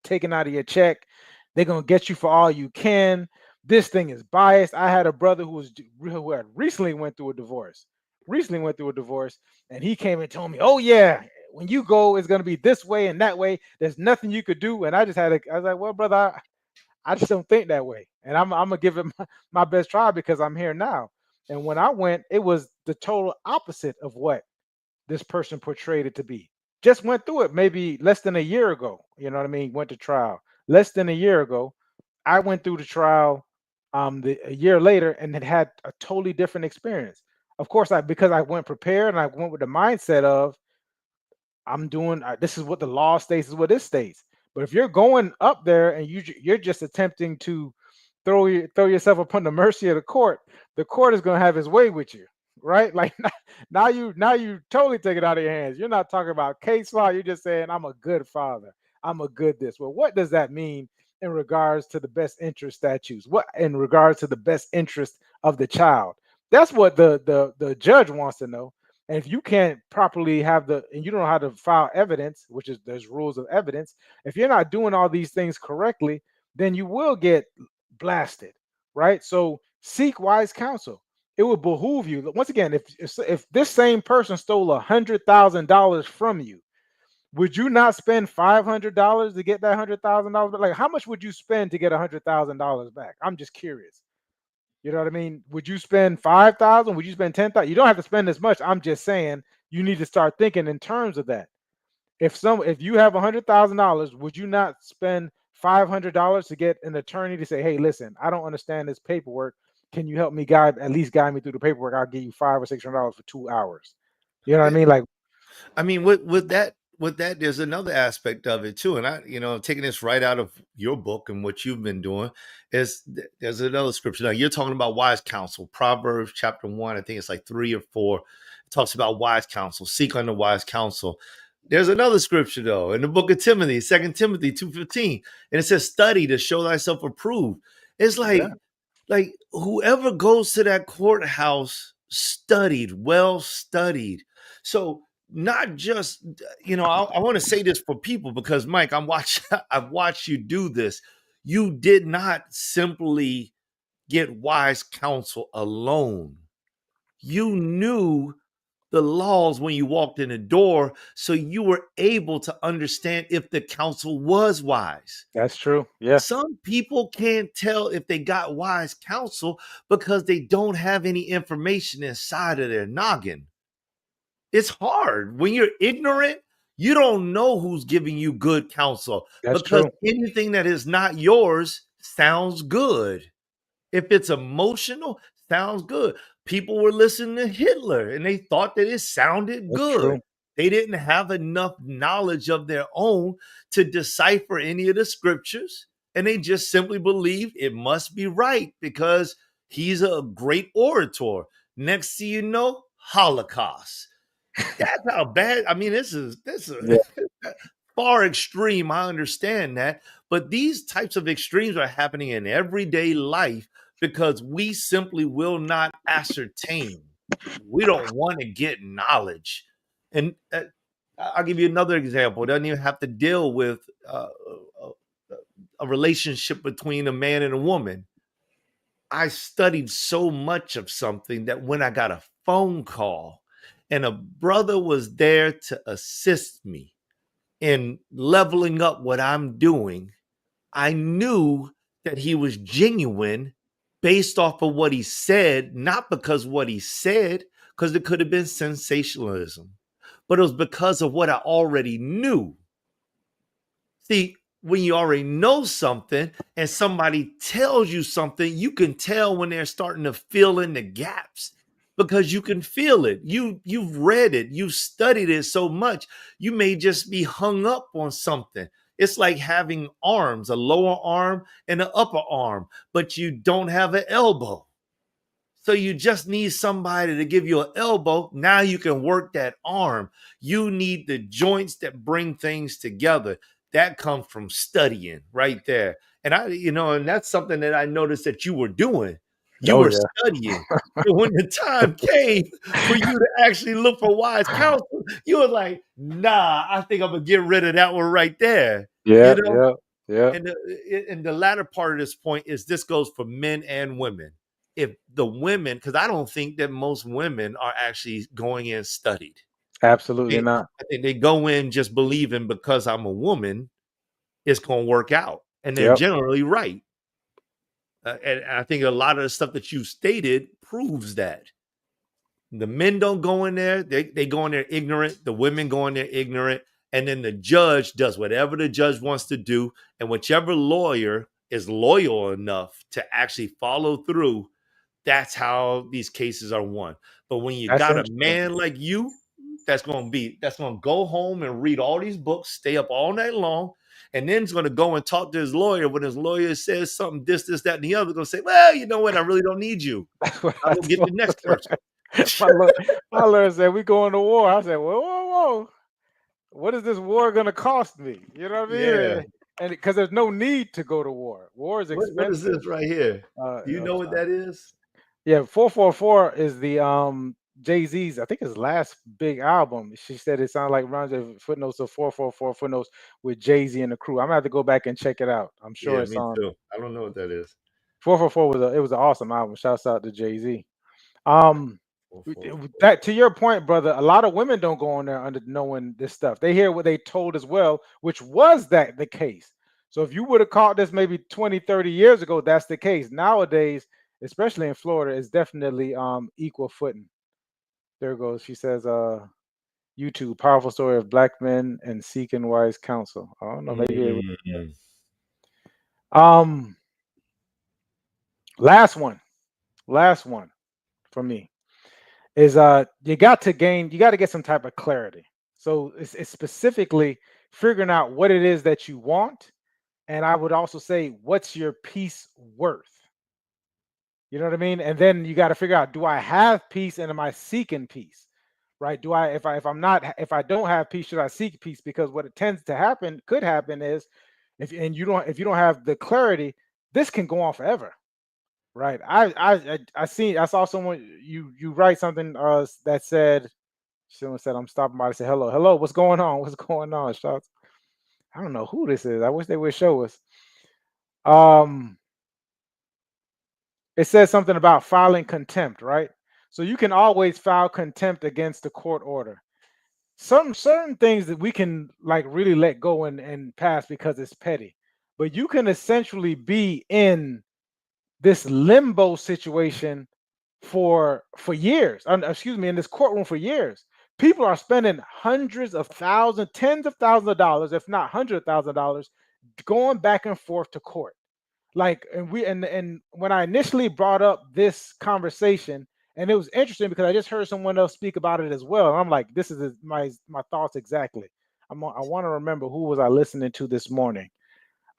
taken out of your check. They're gonna get you for all you can. This thing is biased. I had a brother who had recently went through a divorce. Recently went through a divorce, and he came and told me, "Oh yeah, when you go, it's gonna be this way and that way. There's nothing you could do." And I was like, "Well, brother, I just don't think that way, and I'm gonna give it my best try because I'm here now." And when I went, it was the total opposite of what this person portrayed it to be. Just went through it maybe less than a year ago. You know what I mean? Went to trial less than a year ago. I went through the trial a year later and had a totally different experience. Of course, because I went prepared and I went with the mindset of I'm doing this is what the law states, is what it states. But if you're going up there and you're just attempting to throw yourself upon the mercy of the court is going to have its way with you, right? Like now you totally take it out of your hands. You're not talking about case law. You're just saying I'm a good father. I'm a good this. Well, what does that mean in regards to the best interest statutes? What in regards to the best interest of the child? That's what the judge wants to know. And if you can't properly and you don't know how to file evidence, which is there's rules of evidence, if you're not doing all these things correctly, then you will get blasted, right? So seek wise counsel. It would behoove you. Once again, if this same person stole $100,000 from you, would you not spend $500 to get that $100,000? Like, how much would you spend to get $100,000 back? I'm just curious. You know what I mean? Would you spend 5,000? Would you spend 10,000? You don't have to spend as much. I'm just saying you need to start thinking in terms of that. If you have $100,000, would you not spend $500 to get an attorney to say, "Hey, listen, I don't understand this paperwork. Can you help me at least guide me through the paperwork? I'll give you $500 or $600 for 2 hours." You know what I mean? Like, I mean, with that, there's another aspect of it too. And taking this right out of your book and what you've been doing there's another scripture. Now you're talking about wise counsel, Proverbs chapter 1, I think it's like 3 or 4. It talks about wise counsel, seek unto wise counsel. There's another scripture though in the book of Timothy, 2 Timothy 2:15, and it says, "Study to show thyself approved." It's yeah, like whoever goes to that courthouse well studied. So not just, I want to say this for people because Mike, I've watched you do this. You did not simply get wise counsel alone. You knew the laws when you walked in the door, so you were able to understand if the counsel was wise. that's true. Yeah, Some people can't tell if they got wise counsel because they don't have any information inside of their noggin. It's hard. When you're ignorant, you don't know who's giving you good counsel that's because true. anything that is not yours sounds good. If it's emotional, sounds good. People were listening to Hitler and they thought that it sounded That's good. true. They didn't have enough knowledge of their own to decipher any of the scriptures. And they just simply believed it must be right because he's a great orator. Next thing you know, Holocaust. That's how bad. I mean, this is Yeah, far extreme. I understand that, but these types of extremes are happening in everyday life because we simply will not ascertain. We don't want to get knowledge, and I'll give you another example. It doesn't even have to deal with a relationship between a man and a woman. I studied so much of something that when I got a phone call and a brother was there to assist me in leveling up what I'm doing, I knew that he was genuine based off of what he said, not because what he said, because it could have been sensationalism, but it was because of what I already knew. See, when you already know something and somebody tells you something, you can tell when they're starting to fill in the gaps because you can feel it. You've read it, you've studied it so much, you may just be hung up on something. It's like having arms, a lower arm and an upper arm, but you don't have an elbow. So you just need somebody to give you an elbow. Now you can work that arm. You need the joints that bring things together. That comes from studying right there. And and that's something that I noticed that you were doing. You oh were yeah, studying. So when the time came for you to actually look for wise counsel, you were like, nah, I think I'm gonna get rid of that one right there. You yeah, know? yeah, yeah. And the latter part of this point is this goes for men and women. If the women, because I don't think that most women are actually going in studied. Absolutely They, not. I think they go in just believing because I'm a woman, it's going to work out, and they're Yep. generally right. And I think a lot of the stuff that you stated proves that. The men don't go in there. They go in there ignorant. The women go in there ignorant. And then the judge does whatever the judge wants to do. And whichever lawyer is loyal enough to actually follow through, that's how these cases are won. But when you That's got a interesting. man like you, that's gonna go home and read all these books, stay up all night long, and then he's gonna go and talk to his lawyer. When his lawyer says something, this, that, and the other, gonna say, "Well, you know what? I really don't need you. That's what I'll I go get told the next person." my lawyer. My lawyer said we going to war. I said, whoa, whoa, whoa. What is this war going to cost me? You know what I Yeah. mean? And because there's no need to go to war. War is What is expensive. this right here? Uh, Do you I'm know what sorry. that is? Yeah, 444 is the Jay-Z's, I think his last big album. She said it sounded like runs of footnotes of 444 footnotes with Jay-Z and the crew. I'm gonna have to go back and check it out. I'm sure Yeah, it's me on too. I don't know what that is. 444 was an awesome album. Shouts out to Jay-Z. Um, Four, four, four. that to your point, brother, a lot of women don't go on there under knowing this stuff. They hear what they told as well, which was that the case. So if you would have caught this maybe 20, 30 years ago, that's the case. Nowadays, especially in Florida, it's definitely equal footing. There it goes. She says, YouTube, powerful story of black men and seeking wise counsel. I don't know, maybe it was Mm. um last one. Last one for me is you got to get some type of clarity. So it's specifically figuring out what it is that you want, and I would also say what's your peace worth. You know what I mean? And then you got to figure out, do I have peace and am I seeking peace? Right? Do I if I'm not if I don't have peace, should I seek peace? Because what it tends to happen could happen is if you don't have the clarity, this can go on forever. Right. I saw someone you write something that said someone said I'm stopping by to say hello. Hello, what's going on? What's going on? Shots. I don't know who this is. I wish they would show us. Um it says something about filing contempt, right? So you can always file contempt against the court order. Certain things that we can like really let go and pass because it's petty. But you can essentially be in this limbo situation for years. Excuse me, in this courtroom for years. People are spending hundreds of thousands, tens of thousands of dollars, if not hundred thousand dollars, going back and forth to court. Like, and when I initially brought up this conversation, and it was interesting because I just heard someone else speak about it as well, and I'm like, this is my thoughts exactly. I want to remember who was I listening to this morning.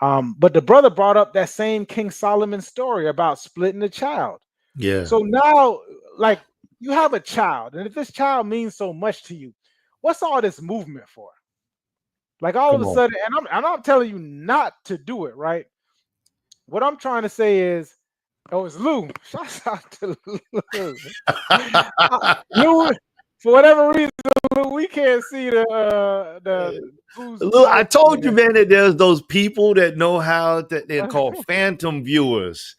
But the brother brought up that same King Solomon story about splitting the child. Yeah. So now, like, you have a child, and if this child means so much to you, what's all this movement for? Like all of Come a on. sudden, and I'm telling you not to do it, right? What I'm trying to say is, oh, it's Lou. Shout out to Lou. Lou, for whatever reason, Lou, we can't see the who's Look, I typing told you, here. man, that there's those people that know how that they're called phantom viewers.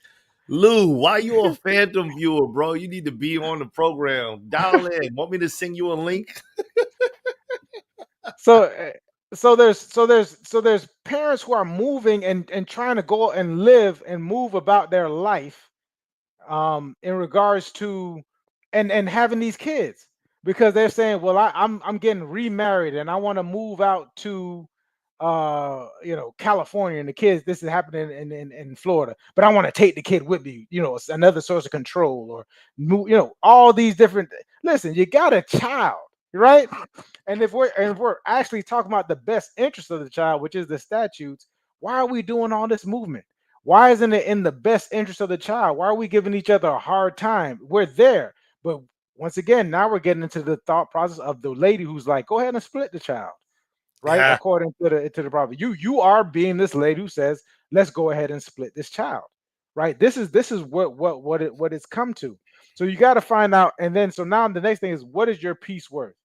Lou, why you a phantom viewer, bro? You need to be on the program. Dial in. Want me to send you a link? so there's parents who are moving and trying to go and live and move about their life in regards to and having these kids because they're saying, well, I'm getting remarried and I want to move out to California, and the kids, this is happening in Florida, but I want to take the kid with me. It's another source of control, or all these different. Listen, you got a child, right? And if we're actually talking about the best interest of the child, which is the statutes, why are we doing all this movement? Why isn't it in the best interest of the child? Why are we giving each other a hard time? We're there, but once again, now we're getting into the thought process of the lady who's like, go ahead and split the child, right? Yeah. According to the prophet, you are being this lady who says, let's go ahead and split this child, right? This is what it's come to. So you got to find out, and then so now the next thing is, what is your peace worth?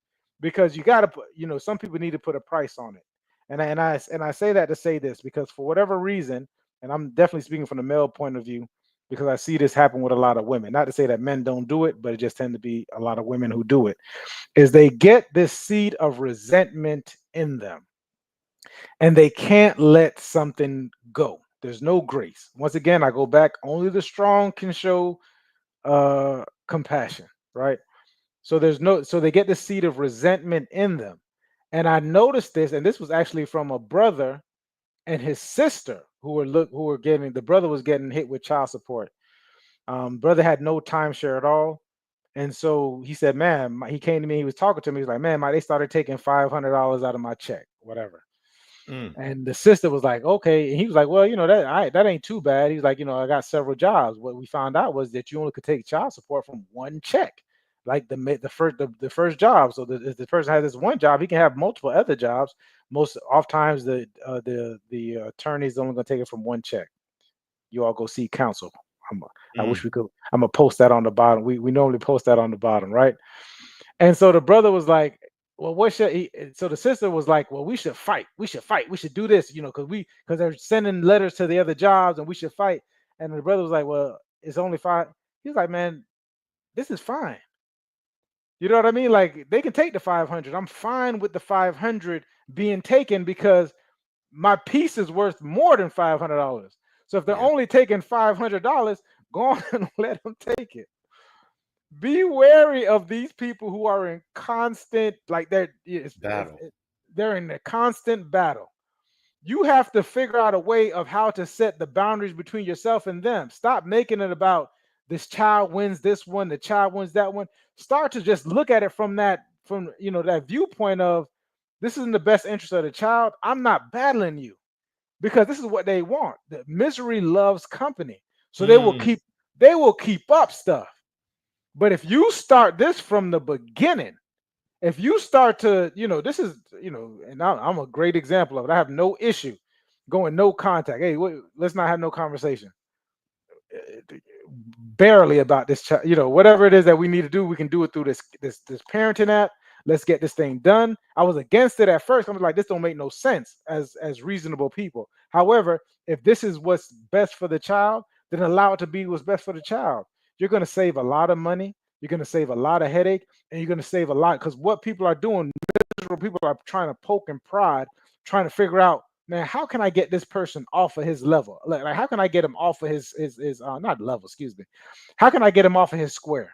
Because you got to put, some people need to put a price on it, and I say that to say this because for whatever reason, and I'm definitely speaking from the male point of view, because I see this happen with a lot of women. Not to say that men don't do it, but it just tend to be a lot of women who do it. Is they get this seed of resentment in them, and they can't let something go. There's no grace. Once again, I go back. Only the strong can show compassion, right? So so they get the seed of resentment in them. And I noticed this, and this was actually from a brother and his sister who were getting, the brother was getting hit with child support. Brother had no timeshare at all. And so he said, man, he came to me, he was talking to me, he's like, man, they started taking $500 out of my check, whatever. Mm. And the sister was like, okay. And he was like, well, that ain't too bad. He's like, I got several jobs. What we found out was that you only could take child support from one check, like the first job. So if the person has this one job, he can have multiple other jobs. Most oftentimes the attorney's only going to take it from one check. You all go see counsel. I wish Mm. we could. I'm gonna post that on the bottom. We normally post that on the bottom, right? And so the brother was like, well, what should he? So the sister was like, well, we should fight. We should fight. We should do this, because they're sending letters to the other jobs and we should fight. And the brother was like, well, it's only five. He was like, man, this is fine. You know what I mean? Like they can take the 500. I'm fine with the 500 being taken because my piece is worth more than $500. So if they're Yeah. only taking $500, go on and let them take it. Be wary of these people who are in constant, like Battle. they're in a constant battle. You have to figure out a way of how to set the boundaries between yourself and them. Stop making it about this child wins this one, the child wins that one. Start to just look at it from that viewpoint of this is in the best interest of the child. I'm not battling you because this is what they want. The misery loves company. So Mm. they will keep up stuff. But if you start this from the beginning, if you start to, this is, and I'm a great example of it. I have no issue going no contact. Hey, wait, let's not have no conversation. Barely about this child, whatever it is that we need to do, we can do it through this parenting app. Let's get this thing done. I was against it at first. I was like, this don't make no sense as reasonable people. However, if this is what's best for the child, then allow it to be what's best for the child. You're going to save a lot of money. You're going to save a lot of headache, and you're going to save a lot because what people are doing, miserable people are trying to poke and prod, trying to figure out, man, how can I get this person off of his level? Like how can I get him off of his not level, excuse me. How can I get him off of his square?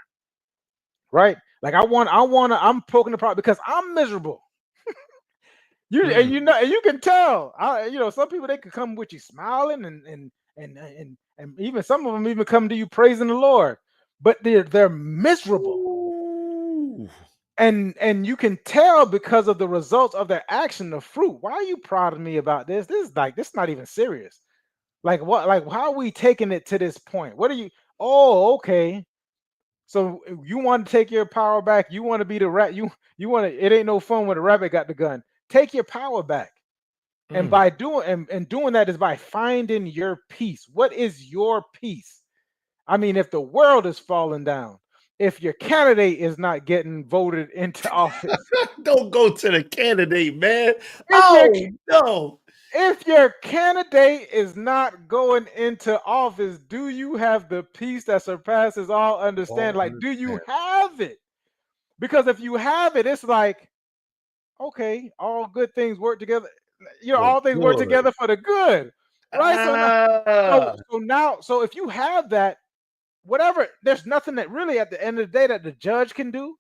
Right? Like I'm poking the problem because I'm miserable. Mm. And you can tell. Some people they could come with you smiling and even some of them even come to you praising the Lord, but they're miserable. Ooh. And you can tell because of the results of their action, the fruit. Why are you proud of me about this? This is not even serious. Like what? Like how are we taking it to this point? What are you? Oh, okay. So you want to take your power back? You want to be the rat? You want to? It ain't no fun when the rabbit got the gun. Take your power back, and Mm. by doing that is by finding your peace. What is your peace? I mean, if the world is falling down, if your candidate is not getting voted into office, Don't go to the candidate, man. if your Oh no. if your candidate is not going into office, do you have the peace that surpasses all understanding? Don't Like, do you understand. have it? Because if you have it, it's like, okay, all good things work together. For All things work good. together for the good, right? Ah. So if you have that, whatever, there's nothing that really at the end of the day that the judge can do.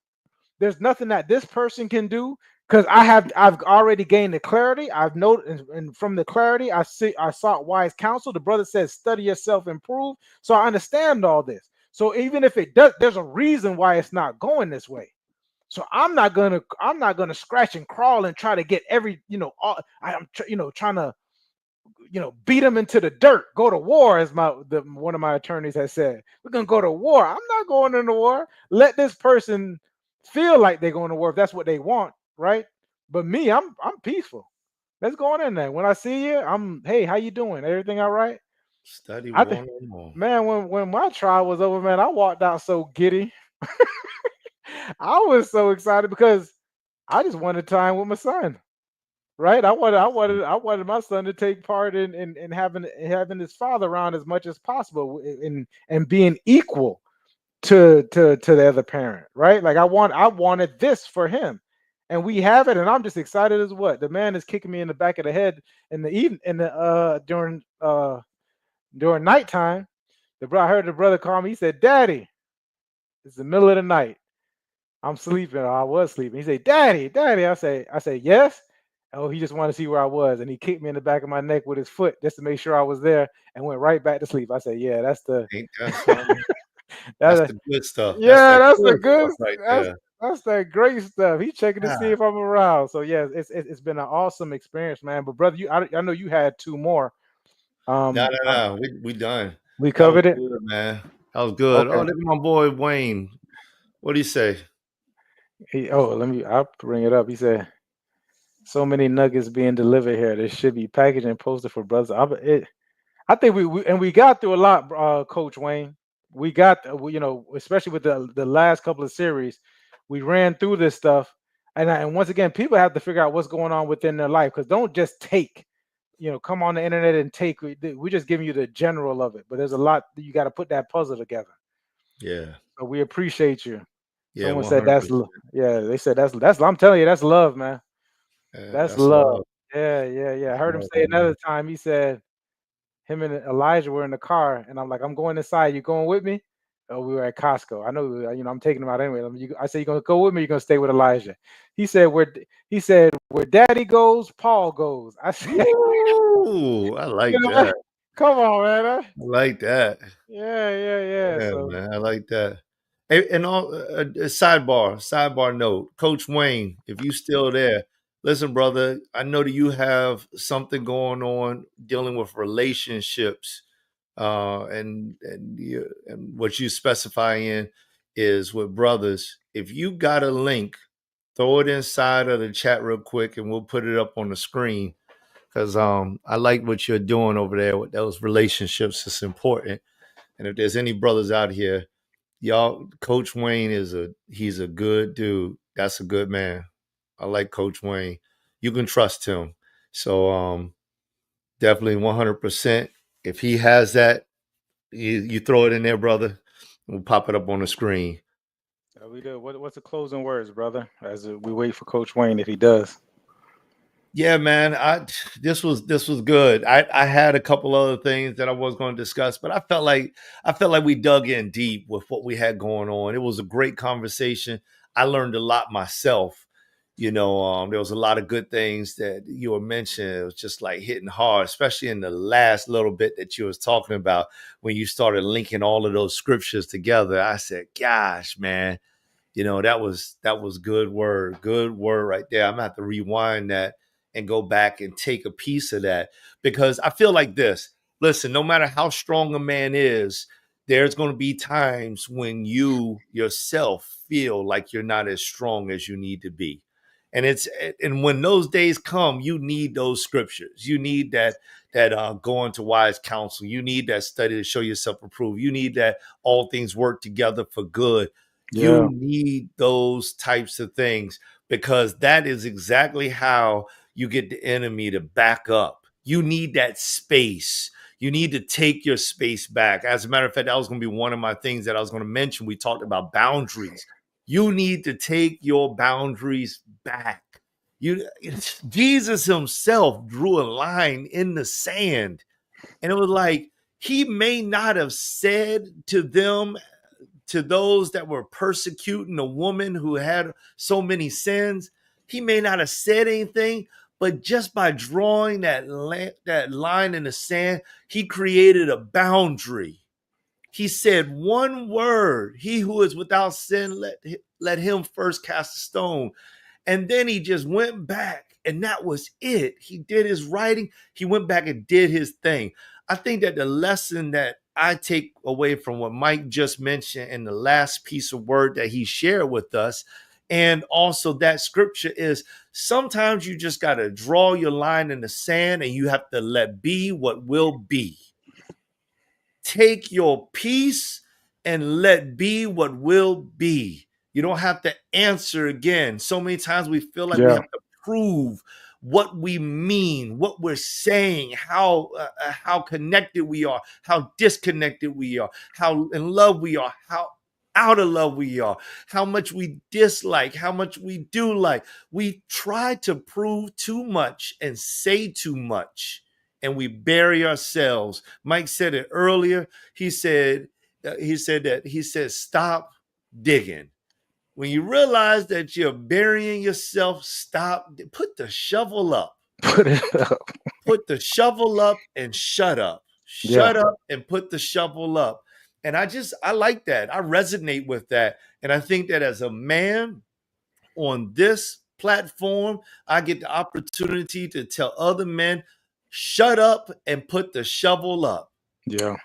There's nothing that this person can do because I've already gained the clarity. I've noted, and from the clarity, I sought wise counsel. The brother says, study yourself, improve. So I understand all this. So even if it does, there's a reason why it's not going this way. So I'm not gonna scratch and crawl and try to get trying to beat them into the dirt, go to war, as one of my attorneys has said. We're gonna go to war. I'm not going into war. Let this person feel like they're going to war if that's what they want, right? But me, I'm peaceful. Let's go on in there. When I see you, hey, how you doing? Everything all right? Study I think, one on one. man, when my trial was over, man, I walked out so giddy. I was so excited because I just wanted time with my son. Right? I wanted my son to take part in having his father around as much as possible and being equal to the other parent, right? Like I wanted this for him. And we have it, and I'm just excited as what? The man is kicking me in the back of the head in the evening in the during nighttime. I heard the brother call me, he said, Daddy, it's the middle of the night. I'm sleeping. Or I was sleeping. He said, "Daddy, Daddy." I say, "Yes." Oh, he just wanted to see where I was, and he kicked me in the back of my neck with his foot just to make sure I was there, and went right back to sleep. I said, "Yeah, that's the Ain't that something? That's that's the good stuff. That's yeah, that that's the good good. stuff right That's there. that's that great stuff. He checking to see Ah, if I'm around. So yeah, it's been an awesome experience, man. But brother, I know you had two more. no, Um, no, uh, no. We done. we That was covered it. good, man. That was good. Oh, Okay. look at my boy Wayne. What do you say? Let me. I'll bring it up. He said, "So many nuggets being delivered here. There should be packaged and posted for brothers." I think we got through a lot, Coach Wayne. We got especially with the last couple of series, we ran through this stuff, and once again, people have to figure out what's going on within their life because don't just take, come on the internet and take. We're just giving you the general of it, but there's a lot that you got to put that puzzle together. Yeah, So we appreciate you. yeah, Someone one said hundred that's percent. yeah. They said that's. I'm telling you, that's love, man. That's That's love. love. Yeah, yeah, yeah. I That's heard him love, say man. another time. He said him and Elijah were in the car, and I'm like, I'm going inside. You going with me? Oh, we were at Costco. I know, I'm taking him out anyway. I said, you gonna go with me? You gonna stay with Elijah? He said, where Daddy goes, Paul goes. I said, Ooh, I you like know, that. come on, man. I like that. Yeah, yeah, yeah. Yeah, So man, I like that. And all sidebar note, Coach Wayne, if you still there, listen, brother. I know that you have something going on dealing with relationships, and what you specify in is with brothers. If you got a link, throw it inside of the chat real quick, and we'll put it up on the screen because I like what you're doing over there with those relationships. It's important. And if there's any brothers out here, y'all, Coach Wayne he's a good dude. That's a good man. I like Coach Wayne. You can trust him. So definitely 100%. If he has that, you throw it in there, brother. We'll pop it up on the screen. we do. What's the closing words, brother? As we wait for Coach Wayne, if he does. Yeah, man. This was good. I had a couple other things that I was going to discuss, but I felt like we dug in deep with what we had going on. It was a great conversation. I learned a lot myself. There was a lot of good things that you were mentioning. It was just like hitting hard, especially in the last little bit that you was talking about when you started linking all of those scriptures together. I said, "Gosh, man, that was good word right there. I'm gonna have to rewind that and go back and take a piece of that because I feel like this. Listen, no matter how strong a man is, there's going to be times when you yourself feel like you're not as strong as you need to be. And when those days come, you need those scriptures. You need that going to wise counsel. You need that study to show yourself approved. You need that all things work together for good. Yeah, You need those types of things because that is exactly how you get the enemy to back up. You need that space. You need to take your space back. As a matter of fact, that was going to be one of my things that I was going to mention. We talked about boundaries. You need to take your boundaries back. You Jesus himself drew a line in the sand, and it was like he may not have said to those that were persecuting a woman who had so many sins. He may not have said anything, but just by drawing that line in the sand, he created a boundary. He said one word, he who is without sin, let him first cast a stone. And then he just went back, and that was it. He did his writing, he went back and did his thing. I think that the lesson that I take away from what Mike just mentioned in the last piece of word that he shared with us, and also that scripture is sometimes you just got to draw your line in the sand and you have to let be what will be. Take your peace and let be what will be. You don't have to answer again. So many times we feel like we yeah, have to prove what we mean, what we're saying, how connected we are, how disconnected we are, how in love we are, how out of love we are, how much we dislike, how much we do like. We try to prove too much and say too much, and we bury ourselves. Mike said it earlier. He said stop digging. When you realize that you're burying yourself, stop. Put the shovel up. Put it up. Put the shovel up and shut up. Yeah. Shut up and put the shovel up. And I like that. I resonate with that. And I think that as a man on this platform, I get the opportunity to tell other men, shut up and put the shovel up. Yeah.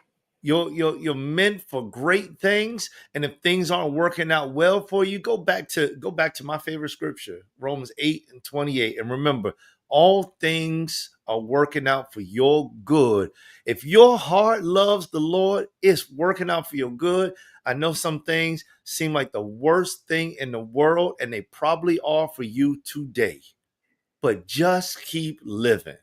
You're meant for great things, and if things aren't working out well for you, go back to my favorite scripture, Romans 8:28, and remember, all things are working out for your good. If your heart loves the Lord, it's working out for your good. I know some things seem like the worst thing in the world, and they probably are for you today, but just keep living.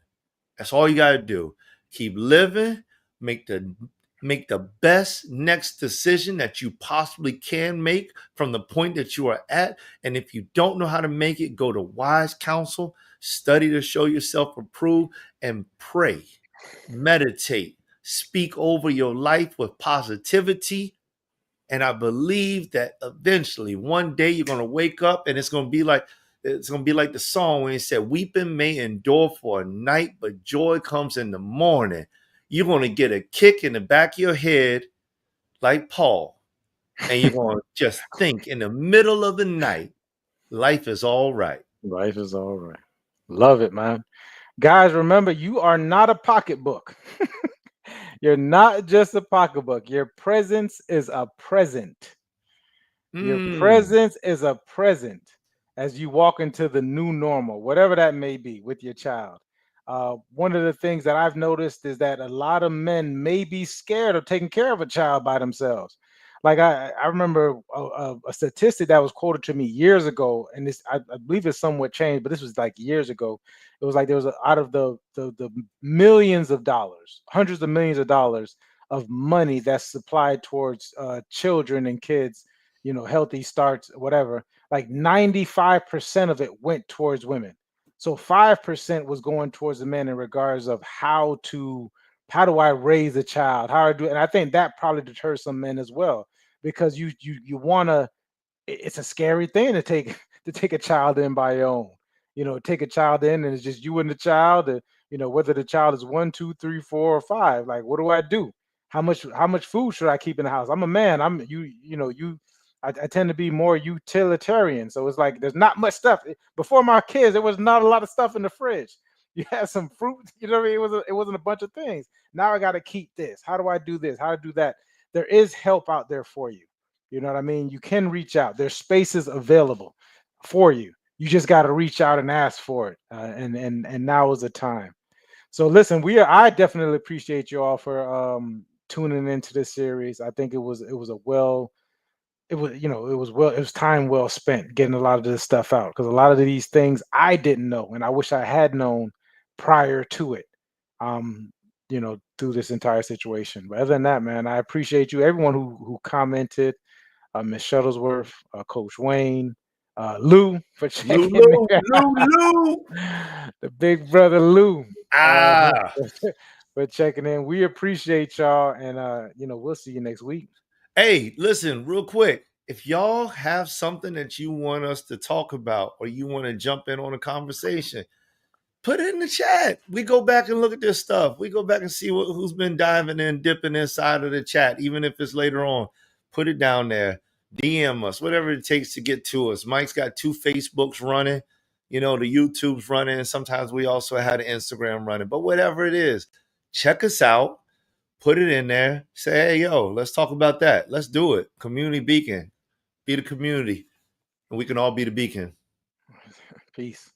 That's all you got to do. Keep living, make the best next decision that you possibly can make from the point that you are at. And if you don't know how to make it, go to wise counsel, study to show yourself approved, and pray, meditate, speak over your life with positivity. And I believe that eventually one day you're going to wake up and it's going to be like the song when it said, weeping may endure for a night, but joy comes in the morning. You're going to get a kick in the back of your head like Paul. And you're going to just think in the middle of the night, life is all right. Life is all right. Love it, man. Guys, remember, you are not a pocketbook. You're not just a pocketbook. Your presence is a present. Your presence is a present as you walk into the new normal, whatever that may be with your child. One of the things that I've noticed is that a lot of men may be scared of taking care of a child by themselves. Like I remember a statistic that was quoted to me years ago, and this I believe it's somewhat changed, but this was like years ago. It was like there was out of the millions of dollars, hundreds of millions of dollars of money that's supplied towards children and kids, healthy starts, whatever, like 95% of it went towards women. So 5% was going towards the men in regards of how do I raise a child? How do, and I think that probably deters some men as well, because you want to, it's a scary thing to take to take a child in by your own. Take a child in and it's just you and the child. Whether the child is 1, 2, 3, 4, or 5. Like, what do I do? How much food should I keep in the house? I'm a man. I tend to be more utilitarian. So it's like there's not much stuff. Before my kids, there was not a lot of stuff in the fridge. You had some fruit, what I mean? It wasn't a bunch of things. Now I got to keep this. How do I do this? How to do that? There is help out there for you. You know what I mean? You can reach out. There's spaces available for you. You just got to reach out and ask for it. And now is the time. So listen, I definitely appreciate you all for tuning into this series. I think it was time well spent getting a lot of this stuff out, because a lot of these things I didn't know and I wish I had known prior to it. Through this entire situation. But other than that, man, I appreciate you, everyone who commented, Miss Shuttlesworth, Coach Wayne, Lou for checking Lou, in. The big brother Lou. For checking in. We appreciate y'all, and we'll see you next week. Hey, listen, real quick. If y'all have something that you want us to talk about or you want to jump in on a conversation, put it in the chat. We go back and look at this stuff. We go back and see who's been diving in, dipping inside of the chat, even if it's later on. Put it down there. DM us, whatever it takes to get to us. Mike's got 2 Facebooks running. The YouTube's running. And sometimes we also had an Instagram running. But whatever it is, check us out. Put it in there. Say, hey, yo, let's talk about that. Let's do it. Community beacon. Be the community. And we can all be the beacon. Peace.